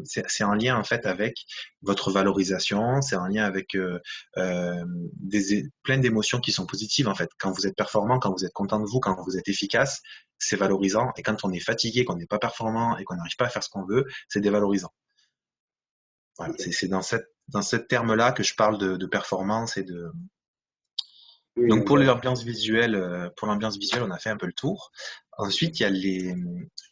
c'est en lien en fait avec votre valorisation, c'est en lien avec plein d'émotions qui sont positives en fait. Quand vous êtes performant, quand vous êtes content de vous, quand vous êtes efficace, c'est valorisant. Et quand on est fatigué, qu'on n'est pas performant et qu'on n'arrive pas à faire ce qu'on veut, c'est dévalorisant. Voilà, Ok. c'est dans ce terme-là que je parle de performance et de. Oui, Donc donc, pour l'ambiance visuelle, on a fait un peu le tour. Ensuite, il y a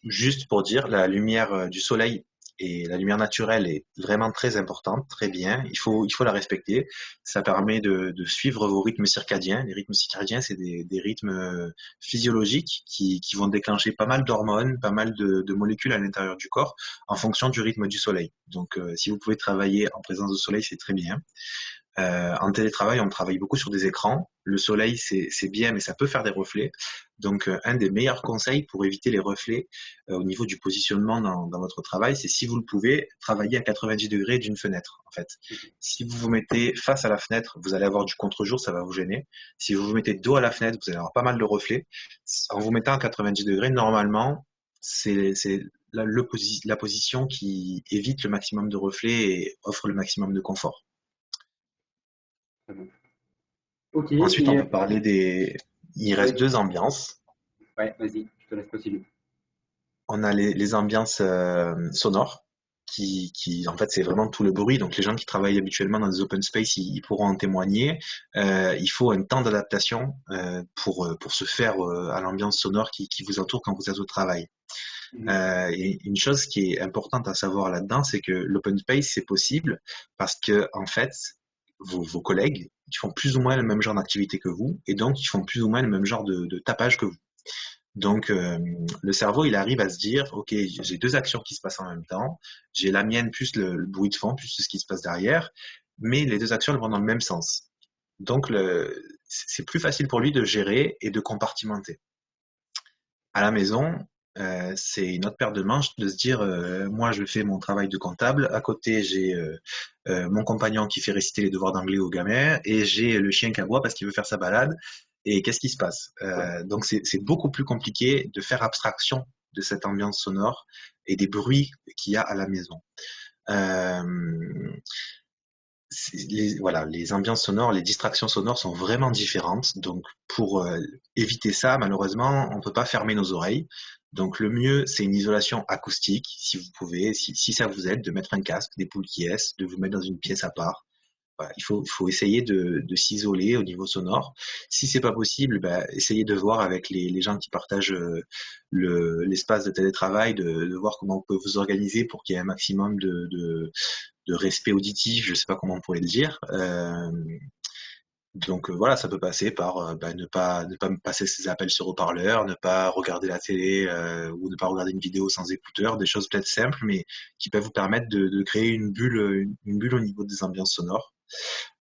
juste pour dire, la lumière du soleil et la lumière naturelle est vraiment très importante, très bien. Il faut la respecter. Ça permet de suivre vos rythmes circadiens. Les rythmes circadiens, c'est des rythmes physiologiques qui vont déclencher pas mal d'hormones, pas mal de molécules à l'intérieur du corps en fonction du rythme du soleil. Donc, si vous pouvez travailler en présence du soleil, c'est très bien. En télétravail, on travaille beaucoup sur des écrans. Le soleil, c'est bien, mais ça peut faire des reflets. Donc, un des meilleurs conseils pour éviter les reflets au niveau du positionnement dans votre travail, c'est si vous le pouvez, travailler à 90 degrés d'une fenêtre. En fait, si vous vous mettez face à la fenêtre, vous allez avoir du contre-jour, ça va vous gêner. Si vous vous mettez dos à la fenêtre, vous allez avoir pas mal de reflets. En vous mettant à 90 degrés, normalement, c'est la position qui évite le maximum de reflets et offre le maximum de confort. très bien. Ok, Ensuite, on et peut parler des. Il ouais, reste deux ambiances. ouais, vas-y, je te laisse continuer. On a les ambiances sonores, en fait, c'est vraiment tout le bruit. Donc, les gens qui travaillent habituellement dans des open space, ils pourront en témoigner. Il faut un temps d'adaptation pour se faire à l'ambiance sonore qui vous entoure quand vous êtes au travail. Mhm. Et une chose qui est importante à savoir là-dedans, c'est que l'open space, c'est possible parce que, en fait, vos collègues, ils font plus ou moins le même genre d'activité que vous, et donc ils font plus ou moins le même genre de tapage que vous. Donc, le cerveau, il arrive à se dire, OK, j'ai deux actions qui se passent en même temps. J'ai la mienne plus le bruit de fond, plus ce qui se passe derrière. Mais les deux actions elles vont dans le même sens. Donc, c'est plus facile pour lui de gérer et de compartimenter. À la maison, c'est une autre paire de manches de se dire, moi, je fais mon travail de comptable. À côté, j'ai mon compagnon qui fait réciter les devoirs d'anglais aux gamins et j'ai le chien qui aboie parce qu'il veut faire sa balade. Et qu'est-ce qui se passe? Donc, c'est beaucoup plus compliqué de faire abstraction de cette ambiance sonore et des bruits qu'il y a à la maison. Euh, voilà, les ambiances sonores, les distractions sonores sont vraiment différentes. Donc, pour éviter ça, malheureusement, on peut pas fermer nos oreilles. Donc, le mieux, c'est une isolation acoustique, si vous pouvez, si ça vous aide, de mettre un casque, des poules qui est, de vous mettre dans une pièce à part. Voilà, il faut essayer de s'isoler au niveau sonore. Si c'est pas possible, bah, essayez de voir avec les gens qui partagent l'espace de télétravail, de voir comment vous pouvez vous organiser pour qu'il y ait un maximum de respect auditif, je sais pas comment on pourrait le dire. Donc voilà, ça peut passer par bah, ne pas me passer ses appels sur haut-parleur, ne pas regarder la télé ou ne pas regarder une vidéo sans écouteur, des choses peut-être simples, mais qui peuvent vous permettre de créer une bulle au niveau des ambiances sonores.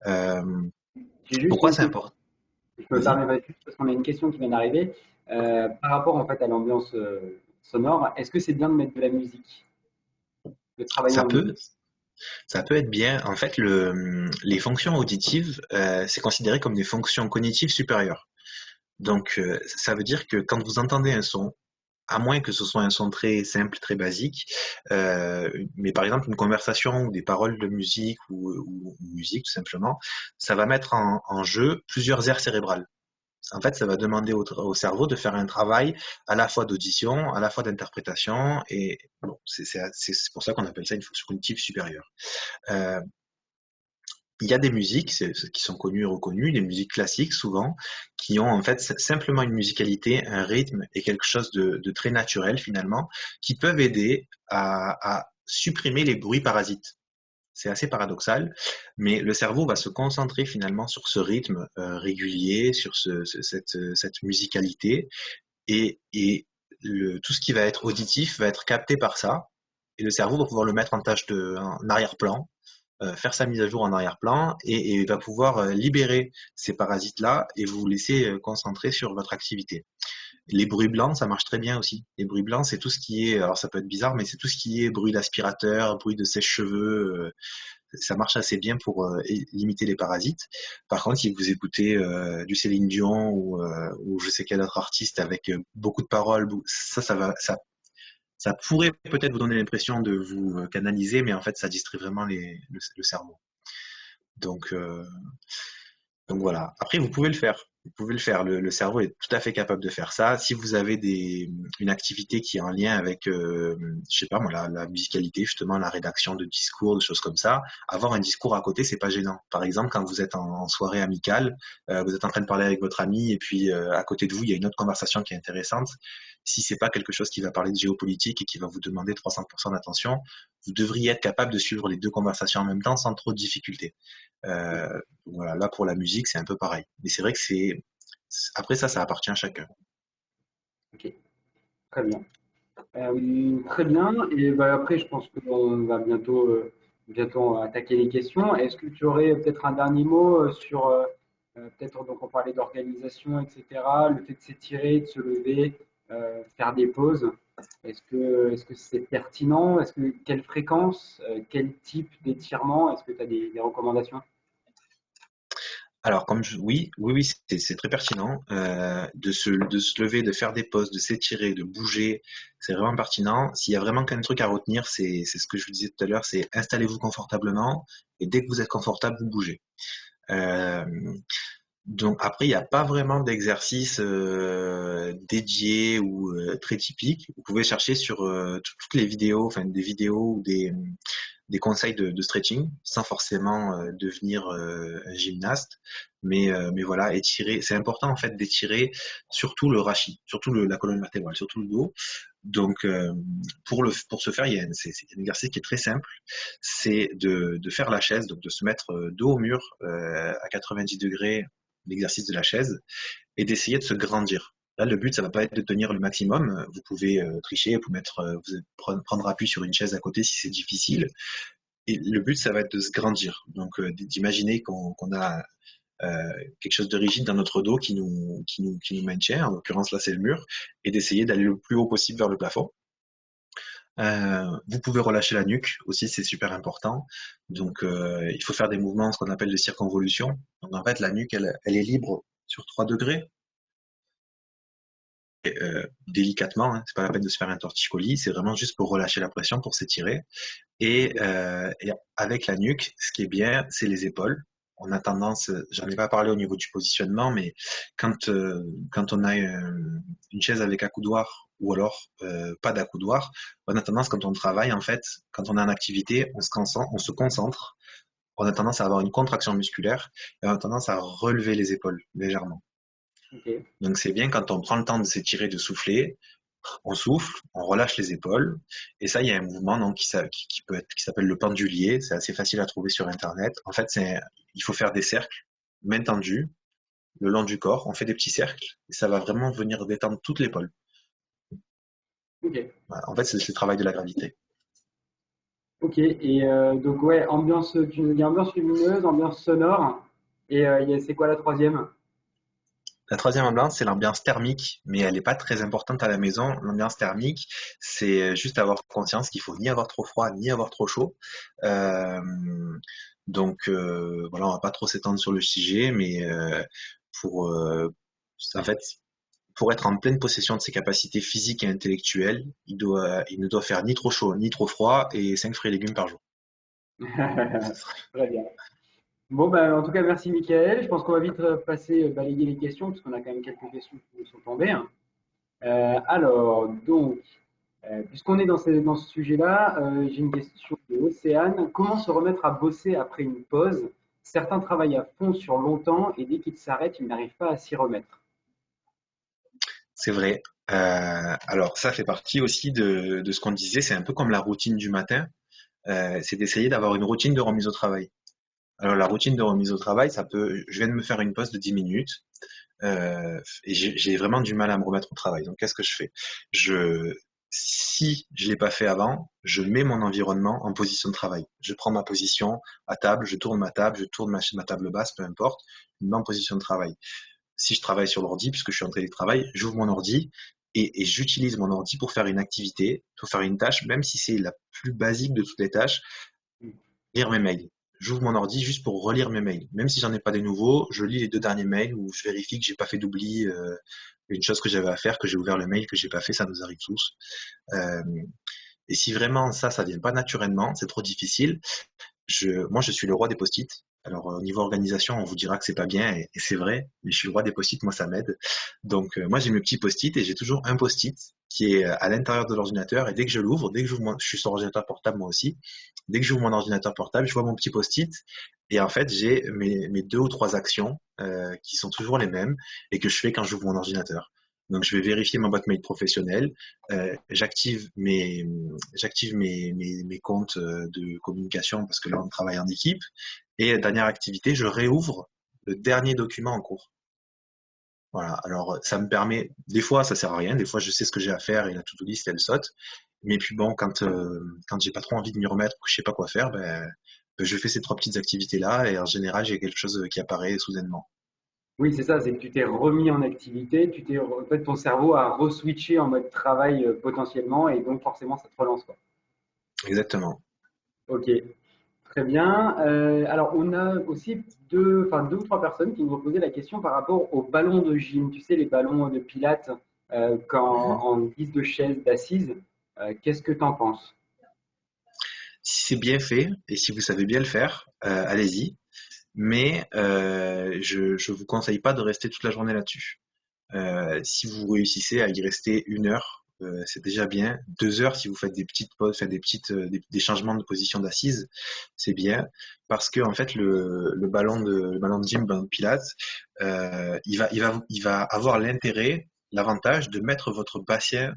Euh, J'ai juste Pourquoi une c'est question. important? Je me Vas-y. permets juste parce qu'on a une question qui vient d'arriver. Par rapport en fait à l'ambiance sonore, est-ce que c'est bien de mettre de la musique, de travailler Ça en musique? peut, ça peut être bien. En fait, les fonctions auditives, c'est considéré comme des fonctions cognitives supérieures. Donc, ça veut dire que quand vous entendez un son, à moins que ce soit un son très simple, très basique, mais par exemple une conversation ou des paroles de musique ou musique tout simplement, ça va mettre en jeu plusieurs aires cérébrales. En fait, ça va demander au cerveau de faire un travail à la fois d'audition, à la fois d'interprétation, et bon, c'est pour ça qu'on appelle ça une fonction cognitive supérieure. Euh, il y a des musiques qui sont connues et reconnues, des musiques classiques souvent, qui ont en fait simplement une musicalité, un rythme et quelque chose de très naturel finalement, qui peuvent aider à supprimer les bruits parasites. C'est assez paradoxal, mais le cerveau va se concentrer finalement sur ce rythme régulier, sur cette musicalité, et tout ce qui va être auditif va être capté par ça, et le cerveau va pouvoir le mettre en arrière-plan, faire sa mise à jour en arrière-plan et va pouvoir libérer ces parasites-là et vous laisser concentrer sur votre activité. Les bruits blancs, ça marche très bien aussi. Les bruits blancs, c'est tout ce qui est, alors ça peut être bizarre, mais c'est tout ce qui est bruit d'aspirateur, bruit de sèche-cheveux. Ça marche assez bien pour limiter les parasites. Par contre, si vous écoutez du Céline Dion ou je sais quel autre artiste avec beaucoup de paroles, ça pourrait peut-être vous donner l'impression de vous canaliser, mais en fait, ça distrait vraiment le cerveau. Donc, euh, donc voilà. Après, vous pouvez le faire. Vous pouvez le faire. Le cerveau est tout à fait capable de faire ça. Si vous avez une activité qui est en lien avec, je sais pas moi, la musicalité, justement, la rédaction de discours, des choses comme ça, avoir un discours à côté, c'est pas gênant. Par exemple, quand vous êtes en soirée amicale, vous êtes en train de parler avec votre ami et puis à côté de vous, il y a une autre conversation qui est intéressante. Si c'est pas quelque chose qui va parler de géopolitique et qui va vous demander 300% d'attention, vous devriez être capable de suivre les deux conversations en même temps sans trop de difficultés. Voilà, là pour la musique, c'est un peu pareil. Mais c'est vrai que après ça appartient à chacun. Ok, très bien. Très bien. Et bah, après, je pense qu'on va bientôt attaquer les questions. Est-ce que tu aurais peut-être un dernier mot sur, peut-être, donc on parlait d'organisation, etc., le fait de s'étirer, de se lever, faire des pauses. Est-ce que c'est pertinent? Quelle fréquence, quel type d'étirement? Est-ce que tu as des recommandations? Alors, oui, c'est très pertinent de se lever, de faire des pauses, de s'étirer, de bouger. C'est vraiment pertinent. S'il y a vraiment qu'un truc à retenir, c'est ce que je vous disais tout à l'heure, c'est installez-vous confortablement et dès que vous êtes confortable, vous bougez. Euh, Donc après, il n'y a pas vraiment d'exercice dédié ou très typique. Vous pouvez chercher sur toutes les vidéos, enfin des vidéos ou des conseils de stretching, sans forcément devenir un gymnaste. Mais voilà, étirer, c'est important en fait d'étirer surtout le rachis, surtout la colonne vertébrale, surtout le dos. Donc pour ce faire, c'est un exercice qui est très simple, c'est de faire la chaise, donc de se mettre dos au mur à 90 degrés l'exercice de la chaise et d'essayer de se grandir. Là, le but, ça va pas être de tenir le maximum. Vous pouvez tricher, vous pouvez prendre appui sur une chaise à côté si c'est difficile. Et le but, ça va être de se grandir. Donc, d'imaginer qu'on a quelque chose de rigide dans notre dos qui nous maintient. En l'occurrence, là, c'est le mur, et d'essayer d'aller le plus haut possible vers le plafond. Vous pouvez relâcher la nuque aussi, c'est super important. Donc, il faut faire des mouvements, ce qu'on appelle des circonvolutions. Donc, en fait, la nuque, elle est libre sur 3 degrés. Délicatement, hein, c'est pas la peine de se faire un torticolis, c'est vraiment juste pour relâcher la pression, pour s'étirer. Et avec la nuque, ce qui est bien, c'est les épaules. On a tendance, j'en ai pas parlé au niveau du positionnement, mais quand on a une chaise avec accoudoir ou alors pas d'accoudoir, on a tendance, quand on travaille, en fait, quand on est en activité, on se concentre, on a tendance à avoir une contraction musculaire et on a tendance à relever les épaules légèrement. Ok. Donc c'est bien quand on prend le temps de s'étirer, de souffler, on souffle, on relâche les épaules, et ça, il y a un mouvement donc, qui s'appelle le pendulier. C'est assez facile à trouver sur Internet. En fait, il faut faire des cercles, main tendue, le long du corps. On fait des petits cercles, et ça va vraiment venir détendre toute l'épaule. Ok. Voilà. En fait, c'est le travail de la gravité. Ok. Et donc ouais, il y a ambiance lumineuse, ambiance sonore. Et c'est quoi la troisième? La troisième ambiance, c'est l'ambiance thermique, mais elle n'est pas très importante à la maison. L'ambiance thermique, c'est juste avoir conscience qu'il faut ni avoir trop froid, ni avoir trop chaud. Euh, donc voilà, on va pas trop s'étendre sur le sujet, mais pour en fait, pour être en pleine possession de ses capacités physiques et intellectuelles, il ne doit faire ni trop chaud ni trop froid, et 5 fruits et légumes par jour. Très bien. Bon, bah, en tout cas, merci Michael. Je pense qu'on va vite passer, balayer les questions, parce qu'on a quand même quelques questions qui nous sont tombées, hein. Alors, donc, puisqu'on est dans ce sujet-là, j'ai une question de Océane. Comment se remettre à bosser après une pause? Certains travaillent à fond sur longtemps et dès qu'ils s'arrêtent, ils n'arrivent pas à s'y remettre. C'est vrai. Alors ça fait partie aussi de ce qu'on disait, c'est un peu comme la routine du matin, c'est d'essayer d'avoir une routine de remise au travail. Alors la routine de remise au travail, je viens de me faire une pause de 10 minutes, et j'ai vraiment du mal à me remettre au travail. Donc qu'est-ce que je fais? Si je l'ai pas fait avant, je mets mon environnement en position de travail. Je prends ma position à table, je tourne ma table, je tourne ma table basse, peu importe, je me mets en position de travail. Si je travaille sur l'ordi, puisque je suis en télétravail, j'ouvre mon ordi et j'utilise mon ordi pour faire une activité, pour faire une tâche, même si c'est la plus basique de toutes les tâches, lire mes mails. J'ouvre mon ordi juste pour relire mes mails. Même si j'en ai pas des nouveaux, je lis les 2 derniers mails où je vérifie que j'ai pas fait d'oubli, une chose que j'avais à faire, que j'ai ouvert le mail, que j'ai pas fait, ça nous arrive tous. Euh, et si vraiment ça vient pas naturellement, c'est trop difficile, moi, je suis le roi des post-it. Alors, au niveau organisation, on vous dira que c'est pas bien, et c'est vrai, mais je suis le roi des post-it, moi, ça m'aide. Donc, moi, j'ai mes petits post-it, et j'ai toujours un post-it qui est à l'intérieur de l'ordinateur, et dès que je l'ouvre, je suis sur ordinateur portable, moi aussi. Dès que j'ouvre mon ordinateur portable, je vois mon petit post-it, et en fait, j'ai mes 2 ou 3 actions qui sont toujours les mêmes, et que je fais quand j'ouvre mon ordinateur. Donc, je vais vérifier ma boîte mail professionnelle, j'active mes comptes de communication parce que là, on travaille en équipe. Et dernière activité, je réouvre le dernier document en cours. Voilà. Alors, ça me permet, des fois, ça sert à rien. Des fois, je sais ce que j'ai à faire et la to-do list, elle saute. Mais puis bon, quand j'ai pas trop envie de m'y remettre ou que je sais pas quoi faire, je fais ces 3 petites activités-là, et en général, j'ai quelque chose qui apparaît soudainement. Oui, c'est ça, c'est que tu t'es remis en activité, en fait, ton cerveau a reswitché en mode travail potentiellement, et donc forcément, ça te relance, quoi. Exactement. Ok, très bien. Alors, on a aussi enfin, deux ou trois personnes qui nous ont posé la question par rapport aux ballons de gym. Tu sais, les ballons de pilates Mhm. en guise de chaise, d'assise. Qu'est-ce que tu en penses? Si c'est bien fait et si vous savez bien le faire, allez-y. Mais je vous conseille pas de rester toute la journée là-dessus. Si vous réussissez à y rester 1 heure, c'est déjà bien. 2 heures, si vous faites des petites pauses, faites des changements de position d'assise, c'est bien. Parce que en fait, le ballon de gym, le ballon de pilates, il va avoir l'avantage de mettre votre bassin,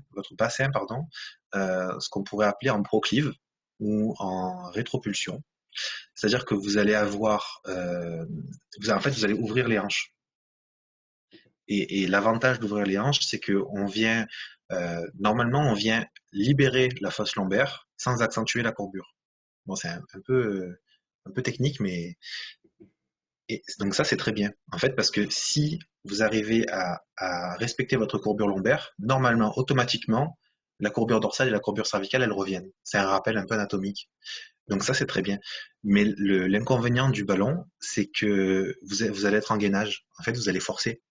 pardon, ce qu'on pourrait appeler en proclive ou en rétropulsion. C'est-à-dire que vous allez avoir, en fait, vous allez ouvrir les hanches. Et l'avantage d'ouvrir les hanches, c'est que normalement, on vient libérer la fosse lombaire sans accentuer la courbure. Bon, c'est un peu technique, mais et donc ça, c'est très bien. En fait, parce que si vous arrivez à respecter votre courbure lombaire, normalement, automatiquement, la courbure dorsale et la courbure cervicale, elles reviennent. C'est un rappel un peu anatomique. Donc ça, c'est très bien. Mais l'inconvénient du ballon, c'est que vous allez être en gainage. En fait, vous allez forcer.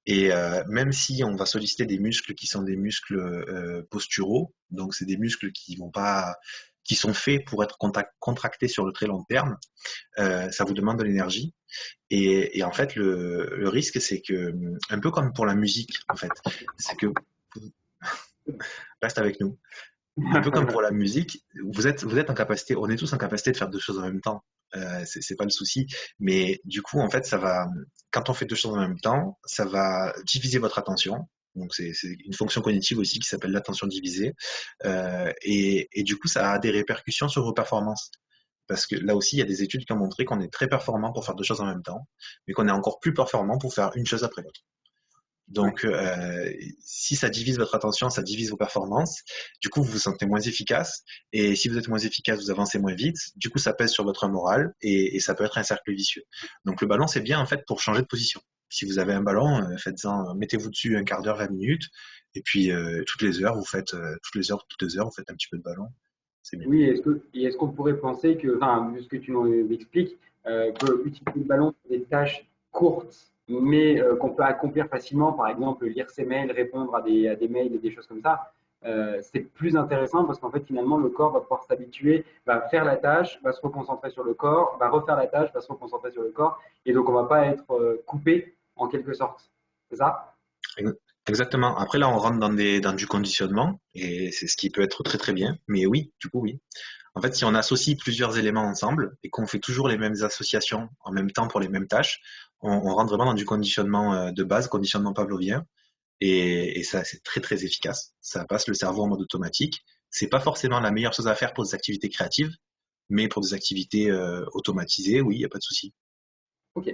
Et même si on va solliciter des muscles qui sont des muscles posturaux, donc c'est des muscles qui vont pas, qui sont faits pour être contractés sur le très long terme, ça vous demande de l'énergie. Et en fait, le risque, c'est que, un peu comme pour la musique, en fait, c'est que, reste avec nous, un peu comme pour la musique, vous êtes en capacité, on est tous en capacité de faire deux choses en même temps. C'est pas le souci. Mais du coup, en fait, quand on fait deux choses en même temps, ça va diviser votre attention. Donc, c'est une fonction cognitive aussi qui s'appelle l'attention divisée. Et du coup, ça a des répercussions sur vos performances. Parce que là aussi, il y a des études qui ont montré qu'on est très performant pour faire deux choses en même temps, mais qu'on est encore plus performant pour faire une chose après l'autre. Ouais. Donc, si ça divise votre attention, ça divise vos performances. Du coup, vous vous sentez moins efficace. Et si vous êtes moins efficace, vous avancez moins vite. Du coup, ça pèse sur votre morale et ça peut être un cercle vicieux. Donc, le ballon, c'est bien en fait pour changer de position. Si vous avez un ballon, mettez-vous dessus un quart d'heure, 20 minutes. Et puis, toutes les heures, toutes les heures, vous faites un petit peu de ballon. C'est bien. Oui, est-ce qu'on pourrait penser que, enfin, vu ce que tu nous expliques, que utiliser le ballon pour des tâches courtes, mais qu'on peut accomplir facilement, par exemple lire ses mails, répondre à des mails et des choses comme ça, c'est plus intéressant parce qu'en fait, finalement, le corps va pouvoir s'habituer, va faire la tâche, va se reconcentrer sur le corps, va refaire la tâche, va se reconcentrer sur le corps, et donc on va pas être coupé en quelque sorte. C'est ça? Exactement. Après, là, on rentre dans du conditionnement et c'est ce qui peut être très très bien. Mais oui, du coup, oui. En fait, si on associe plusieurs éléments ensemble et qu'on fait toujours les mêmes associations en même temps pour les mêmes tâches, on rentre vraiment dans du conditionnement de base, conditionnement pavlovien, et ça, c'est très très efficace. Ça passe le cerveau en mode automatique. C'est pas forcément la meilleure chose à faire pour des activités créatives, mais pour des activités automatisées, oui, il n'y a pas de souci. Ok,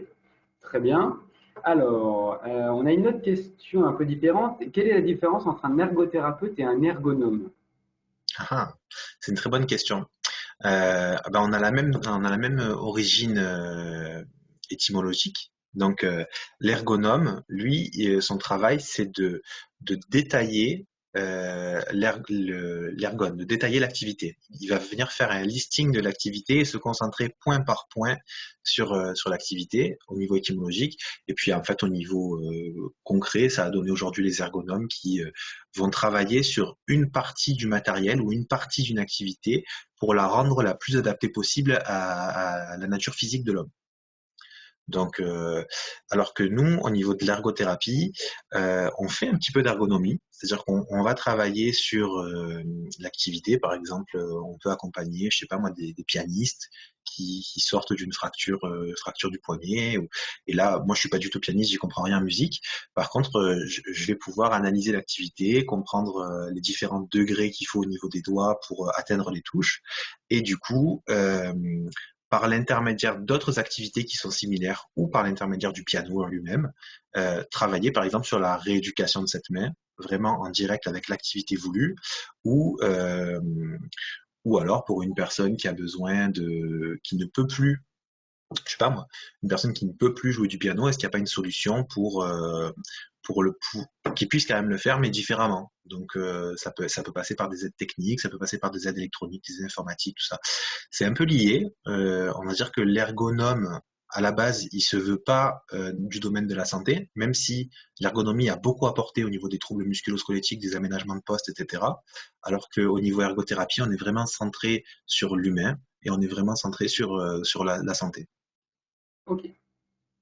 très bien. Alors, on a une autre question un peu différente. Quelle est la différence entre un ergothérapeute et un ergonome? Ah, ah, c'est une très bonne question. on a la même origine étymologique. Donc, l'ergonome, lui, son travail, c'est de détailler l'ergone, de détailler l'activité. Il va venir faire un listing de l'activité et se concentrer point par point sur l'activité au niveau étymologique. Et puis, en fait, au niveau concret, ça a donné aujourd'hui les ergonomes qui vont travailler sur une partie du matériel ou une partie d'une activité pour la rendre la plus adaptée possible à la nature physique de l'homme. Donc, alors que nous, au niveau de l'ergothérapie, on fait un petit peu d'ergonomie, c'est-à-dire qu'on va travailler sur l'activité. Par exemple, on peut accompagner, je sais pas moi, des pianistes qui sortent d'une fracture du poignet. Et là, moi, je suis pas du tout pianiste, j'y comprends rien en musique. Par contre, je vais pouvoir analyser l'activité, comprendre les différents degrés qu'il faut au niveau des doigts pour atteindre les touches. Et du coup, par l'intermédiaire d'autres activités qui sont similaires ou par l'intermédiaire du piano en lui-même, travailler par exemple sur la rééducation de cette main, vraiment en direct avec l'activité voulue, ou, euh, ou alors pour une personne qui a besoin qui ne peut plus, je sais pas moi, une personne qui ne peut plus jouer du piano, est-ce qu'il n'y a pas une solution qu'il puisse quand même le faire, mais différemment. Donc ça peut passer par des aides techniques, ça peut passer par des aides électroniques, des aides informatiques, tout ça. C'est un peu lié. On va dire que l'ergonome, à la base, il se veut pas du domaine de la santé, même si l'ergonomie a beaucoup apporté au niveau des troubles musculo-squelettiques, des aménagements de poste, etc. Alors qu'au niveau ergothérapie, on est vraiment centré sur l'humain et on est vraiment centré sur la santé. Ok,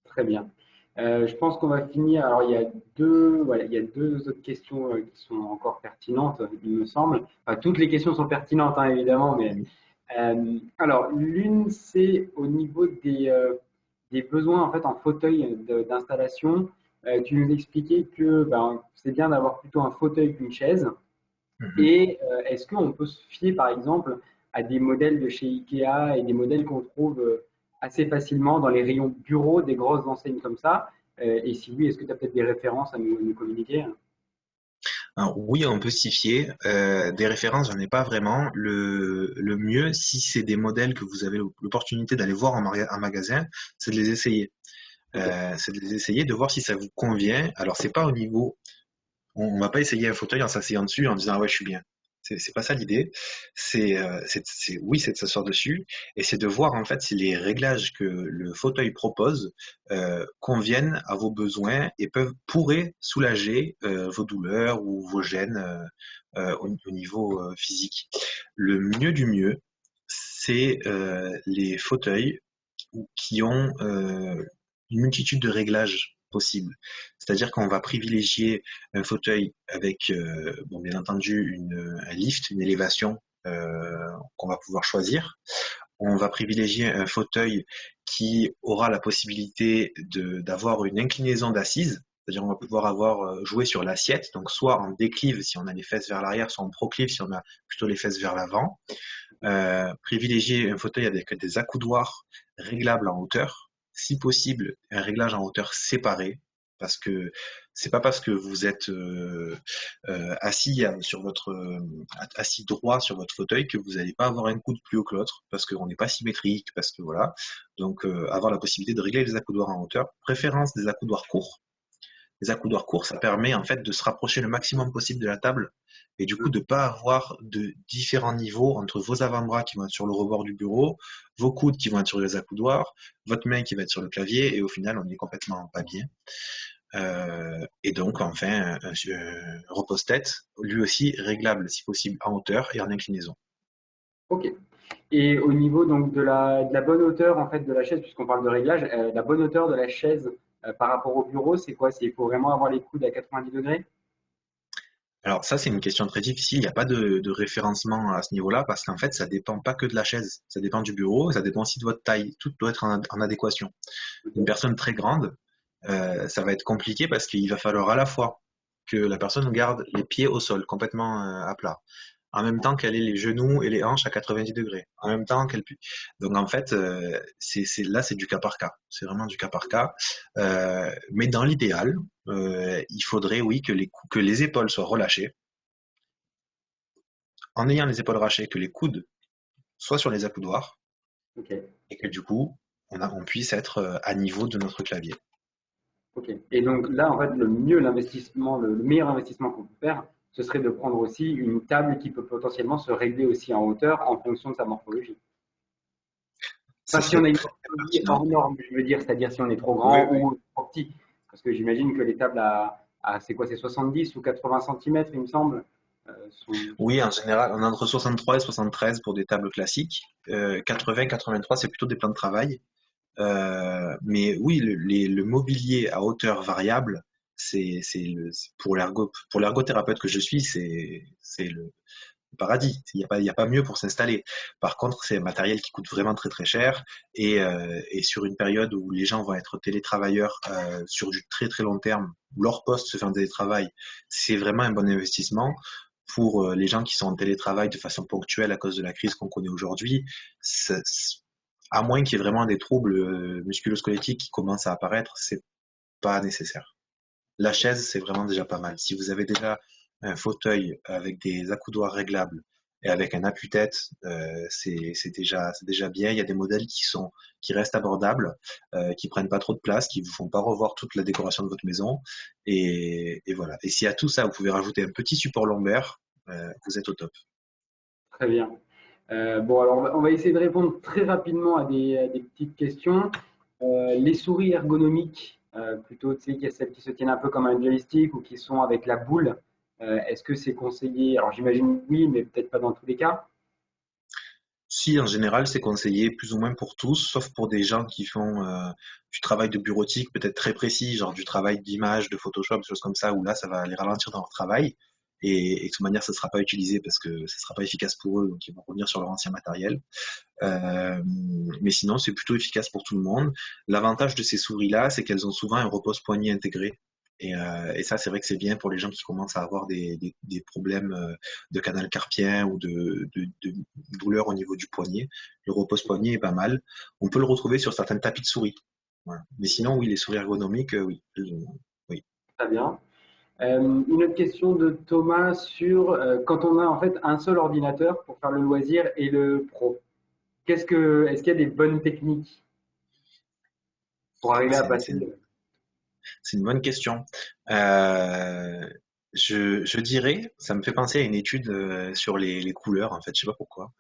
très bien. Je pense qu'on va finir. Alors, il y a deux autres questions qui sont encore pertinentes, il me semble. Enfin, toutes les questions sont pertinentes, hein, évidemment, mais alors, l'une, c'est au niveau des besoins en fait en fauteuil d'installation. Tu nous expliquais que ben, c'est bien d'avoir plutôt un fauteuil qu'une chaise. Mhm. Et est-ce qu'on peut se fier, par exemple, à des modèles de chez Ikea et des modèles qu'on trouve assez facilement dans les rayons bureaux des grosses enseignes comme ça? Et si oui, est-ce que tu as peut-être des références à nous communiquer? Alors, oui, on peut s'y fier. Des références, j'en ai pas vraiment. Le mieux, si c'est des modèles que vous avez l'opportunité d'aller voir en magasin, c'est de les essayer. Ok. C'est de les essayer, de voir si ça vous convient. Alors, c'est pas au niveau on va pas essayer un fauteuil en s'asseyant dessus en disant ah ouais je suis bien. C'est pas ça l'idée. Oui c'est de s'asseoir dessus et c'est de voir en fait si les réglages que le fauteuil propose conviennent à vos besoins et pourraient soulager vos douleurs ou vos gènes au niveau physique. Le mieux du mieux, c'est les fauteuils qui ont une multitude de réglages possibles. C'est-à-dire qu'on va privilégier un fauteuil avec, bon, bien entendu, un lift, une élévation qu'on va pouvoir choisir. On va privilégier un fauteuil qui aura la possibilité d'avoir une inclinaison d'assise. C'est-à-dire on va pouvoir jouer sur l'assiette, donc soit en déclive si on a les fesses vers l'arrière, soit en proclive si on a plutôt les fesses vers l'avant. Privilégier un fauteuil avec des accoudoirs réglables en hauteur, si possible un réglage en hauteur séparé, parce que c'est pas parce que vous êtes assis droit sur votre fauteuil que vous n'allez pas avoir un coude plus haut que l'autre, parce qu'on n'est pas symétrique, parce que voilà. Donc avoir la possibilité de régler les accoudoirs en hauteur, préférence des accoudoirs courts. Les accoudoirs courts, ça permet en fait de se rapprocher le maximum possible de la table et du coup de ne pas avoir de différents niveaux entre vos avant-bras qui vont être sur le rebord du bureau, vos coudes qui vont être sur les accoudoirs, votre main qui va être sur le clavier et au final on est complètement pas bien. Et donc enfin un repose-tête, lui aussi réglable si possible en hauteur et en inclinaison. Ok. Et au niveau donc de la bonne hauteur en fait de la chaise, puisqu'on parle de réglage, la bonne hauteur de la chaise par rapport au bureau, c'est quoi? Il faut vraiment avoir les coudes à 90 degrés? Alors ça, c'est une question très difficile. Il n'y a pas de référencement à ce niveau-là parce qu'en fait, ça dépend pas que de la chaise. Ça dépend du bureau, ça dépend aussi de votre taille. Tout doit être en adéquation. Une Ok. personne très grande, ça va être compliqué parce qu'il va falloir à la fois que la personne garde les pieds au sol, complètement à plat, en même temps qu'elle ait les genoux et les hanches à 90 degrés, en même temps qu'elle puisse. Donc en fait, là, c'est du cas par cas. C'est vraiment du cas par cas. Mais dans l'idéal, il faudrait, oui, que les épaules soient relâchées. En ayant les épaules relâchées, que les coudes soient sur les accoudoirs Ok. et que du coup, on puisse être à niveau de notre clavier. Ok. Et donc là, en fait, le meilleur investissement qu'on peut faire, ce serait de prendre aussi une table qui peut potentiellement se régler aussi en hauteur en fonction de sa morphologie. Ce Enfin, si serait on a une très morphologie pertinent. hors norme, je veux dire, c'est-à-dire si on est trop Oui, grand oui. ou trop petit. Parce que j'imagine que les tables c'est quoi, c'est 70 ou 80 centimètres, il me semble, Oui, en général, on a entre 63 et 73 pour des tables classiques. 80, 83, c'est plutôt des plans de travail. Mais oui, le mobilier à hauteur variable, pour l'ergothérapeute que je suis, c'est le paradis. Il y a pas mieux pour s'installer. Par contre, c'est un matériel qui coûte vraiment très très cher et sur une période où les gens vont être télétravailleurs sur du très très long terme, où leur poste se fait en télétravail, c'est vraiment un bon investissement. Pour les gens qui sont en télétravail de façon ponctuelle à cause de la crise qu'on connaît aujourd'hui, à moins qu'il y ait vraiment des troubles musculo-squelettiques qui commencent à apparaître, c'est pas nécessaire. La chaise, c'est vraiment déjà pas mal. Si vous avez déjà un fauteuil avec des accoudoirs réglables et avec un appuie-tête, c'est déjà bien. Il y a des modèles qui restent abordables, qui prennent pas trop de place, qui vous font pas revoir toute la décoration de votre maison. Et voilà. Et si à tout ça, vous pouvez rajouter un petit support lombaire, vous êtes au top. très bien. Bon, alors on va essayer de répondre très rapidement à des petites questions. Les souris ergonomiques, plutôt, tu sais, celles qui se tiennent un peu comme un joystick ou qui sont avec la boule, est-ce que c'est conseillé? Alors j'imagine oui, mais peut-être pas dans tous les cas. Si, en général, c'est conseillé plus ou moins pour tous, sauf pour des gens qui font du travail de bureautique peut-être très précis, genre du travail d'image, de Photoshop, des choses comme ça, où là, ça va les ralentir dans leur travail. Et de toute manière, ça ne sera pas utilisé parce que ça ne sera pas efficace pour eux, donc ils vont revenir sur leur ancien matériel. Euh, mais sinon, c'est plutôt efficace pour tout le monde. L'avantage de ces souris-là, c'est qu'elles ont souvent un repose-poignet intégré. Et ça, c'est vrai que c'est bien pour les gens qui commencent à avoir des problèmes de canal carpien ou de douleur au niveau du poignet. Le repose-poignet est pas mal. On peut le retrouver sur certains tapis de souris. Voilà. Mais sinon, oui, les souris ergonomiques, oui. Oui. Très bien. Une autre question de Thomas sur quand on a en fait un seul ordinateur pour faire le loisir et le pro. Est-ce qu'il y a des bonnes techniques pour arriver à C'est, passer? c'est C'est une bonne question. Euh, je dirais, ça me fait penser à une étude sur les couleurs, en fait, je sais pas pourquoi.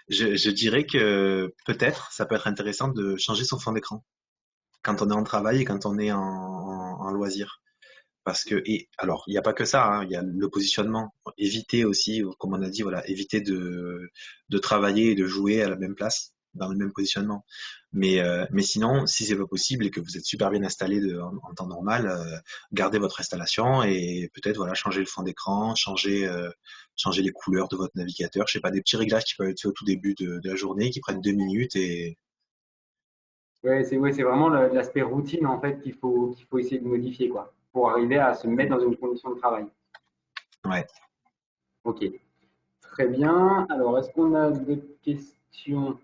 Je dirais que peut-être ça peut être intéressant de changer son fond d'écran quand on est en travail et quand on est en loisir. Parce que, et alors, il n'y a pas que ça, hein, il y a le positionnement. Éviter aussi, comme on a dit, voilà, éviter de travailler et de jouer à la même place, dans le même positionnement. Mais sinon, si c'est pas possible et que vous êtes super bien installé en temps normal, gardez votre installation et peut-être voilà, changer le fond d'écran, changer les couleurs de votre navigateur. Je sais pas, des petits réglages qui peuvent être faits au tout début de la journée, qui prennent 2 minutes et Ouais, c'est vraiment l'aspect routine en fait qu'il faut essayer de modifier quoi, pour arriver à se mettre dans une condition de travail. ouais. Ok, très bien. Alors, est-ce qu'on a d'autres questions?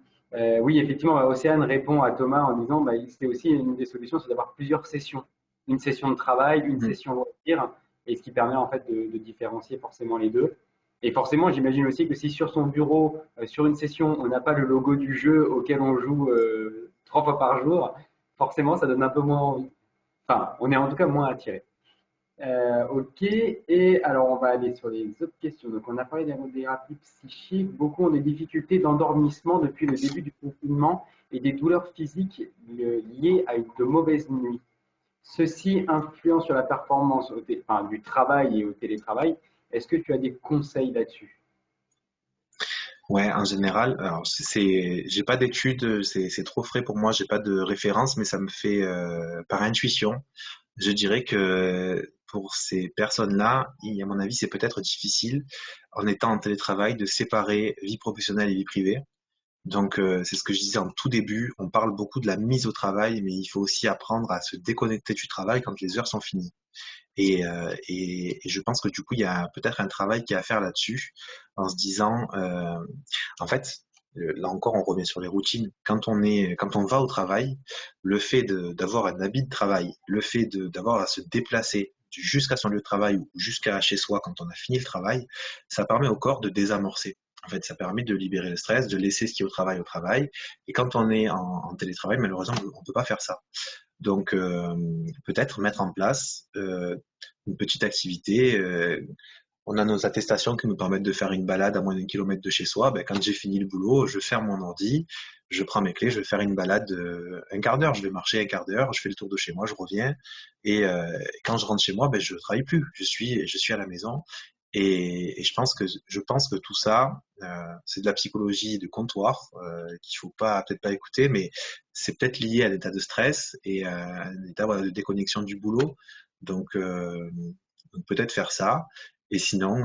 Oui, effectivement, Océane répond à Thomas en disant bah, c'est aussi une des solutions, c'est d'avoir plusieurs sessions. Une session de travail, une Mhm. session loisir, et ce qui permet en fait de différencier forcément les deux. Et forcément, j'imagine aussi que si sur son bureau, sur une session, on n'a pas le logo du jeu auquel on joue 3 fois par jour, forcément, ça donne un peu moins envie. Enfin, on est en tout cas moins attiré. Ok, et alors on va aller sur les autres questions. Donc on a parlé d'ergothérapie psychique. Beaucoup ont des difficultés d'endormissement depuis le début du confinement et des douleurs physiques liées à de mauvaises nuits. Ceci influence sur la performance enfin, du travail et au télétravail. Est-ce que tu as des conseils là-dessus? Ouais, en général, alors j'ai pas d'études, c'est trop frais pour moi, j'ai pas de référence, mais ça me fait par intuition. Je dirais que pour ces personnes-là, à mon avis, c'est peut-être difficile en étant en télétravail de séparer vie professionnelle et vie privée. Donc, c'est ce que je disais en tout début. On parle beaucoup de la mise au travail, mais il faut aussi apprendre à se déconnecter du travail quand les heures sont finies. Et je pense que du coup, il y a peut-être un travail qui est à faire là-dessus, en se disant, en fait, là encore, on revient sur les routines. Quand on va au travail, le fait d'avoir un habit de travail, le fait d'avoir à se déplacer jusqu'à son lieu de travail ou jusqu'à chez soi quand on a fini le travail, ça permet au corps de désamorcer. En fait, ça permet de libérer le stress, de laisser ce qui est au travail. Et quand on est en télétravail, malheureusement, on ne peut pas faire ça. Donc, peut-être mettre en place une petite activité. On a nos attestations qui nous permettent de faire une balade à moins d'1 kilomètre de chez soi. Ben, quand j'ai fini le boulot, je ferme mon ordi, je prends mes clés, je vais faire une balade un quart d'heure. Je vais marcher un quart d'heure, je fais le tour de chez moi, je reviens. Et quand je rentre chez moi, ben, je travaille plus. Je suis à la maison. Et je pense que tout ça, c'est de la psychologie de comptoir qu'il faut pas peut-être pas écouter, mais c'est peut-être lié à l'état de stress et à un état voilà, de déconnexion du boulot. Donc, donc peut-être faire ça. Et sinon,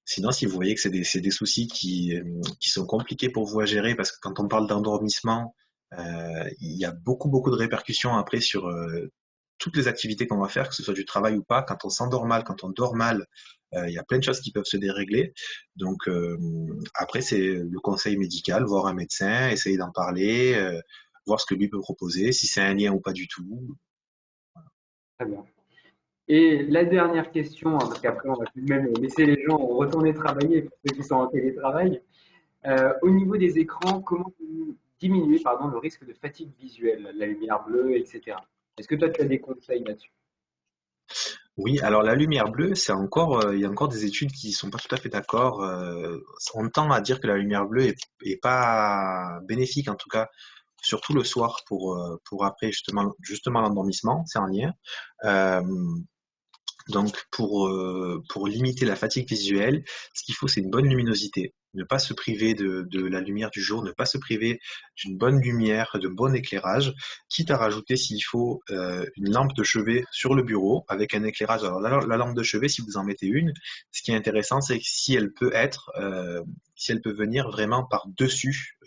si vous voyez que c'est des soucis qui sont compliqués pour vous à gérer, parce que quand on parle d'endormissement, il y a beaucoup de répercussions après sur toutes les activités qu'on va faire, que ce soit du travail ou pas. Quand on s'endort mal, quand on dort mal, il y a plein de choses qui peuvent se dérégler. Donc après, c'est le conseil médical, voir un médecin, essayer d'en parler, voir ce que lui peut proposer, si c'est un lien ou pas du tout. Très bien. Et la dernière question, hein, parce qu'après on va tout de même laisser les gens retourner travailler pour ceux qui sont en télétravail. Au niveau des écrans, comment diminuer pardon, le risque de fatigue visuelle, la lumière bleue, etc. Est-ce que toi, tu as des conseils là-dessus? Oui, alors la lumière bleue, il y a encore des études qui sont pas tout à fait d'accord. On tend à dire que la lumière bleue est pas bénéfique, en tout cas, surtout le soir pour après justement l'endormissement, c'est en lien. Euh, Donc pour limiter la fatigue visuelle, ce qu'il faut, c'est une bonne luminosité. Ne pas se priver de la lumière du jour, ne pas se priver d'une bonne lumière, de bon éclairage, quitte à rajouter s'il faut une lampe de chevet sur le bureau avec un éclairage. Alors la lampe de chevet, si vous en mettez une, ce qui est intéressant, c'est que si elle peut venir vraiment par-dessus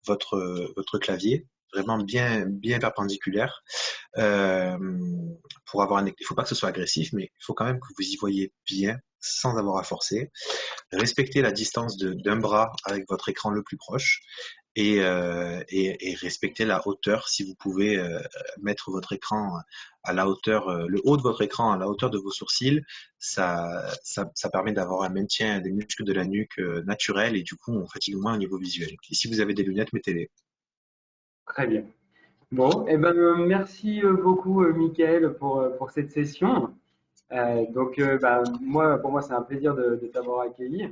votre clavier, vraiment bien perpendiculaire, euh, pour avoir il faut pas que ce soit agressif, mais il faut quand même que vous y voyez bien sans avoir à forcer. Respectez la distance d'un bras avec votre écran le plus proche et respecter la hauteur. Si vous pouvez mettre votre écran à la hauteur, le haut de votre écran à la hauteur de vos sourcils, ça permet d'avoir un maintien des muscles de la nuque naturel et du coup on fatigue moins au niveau visuel. Et si vous avez des lunettes, mettez-les. Très bien. Bon, eh ben, merci beaucoup, Mickaël, pour cette session. Bah, pour moi, c'est un plaisir de t'avoir accueilli.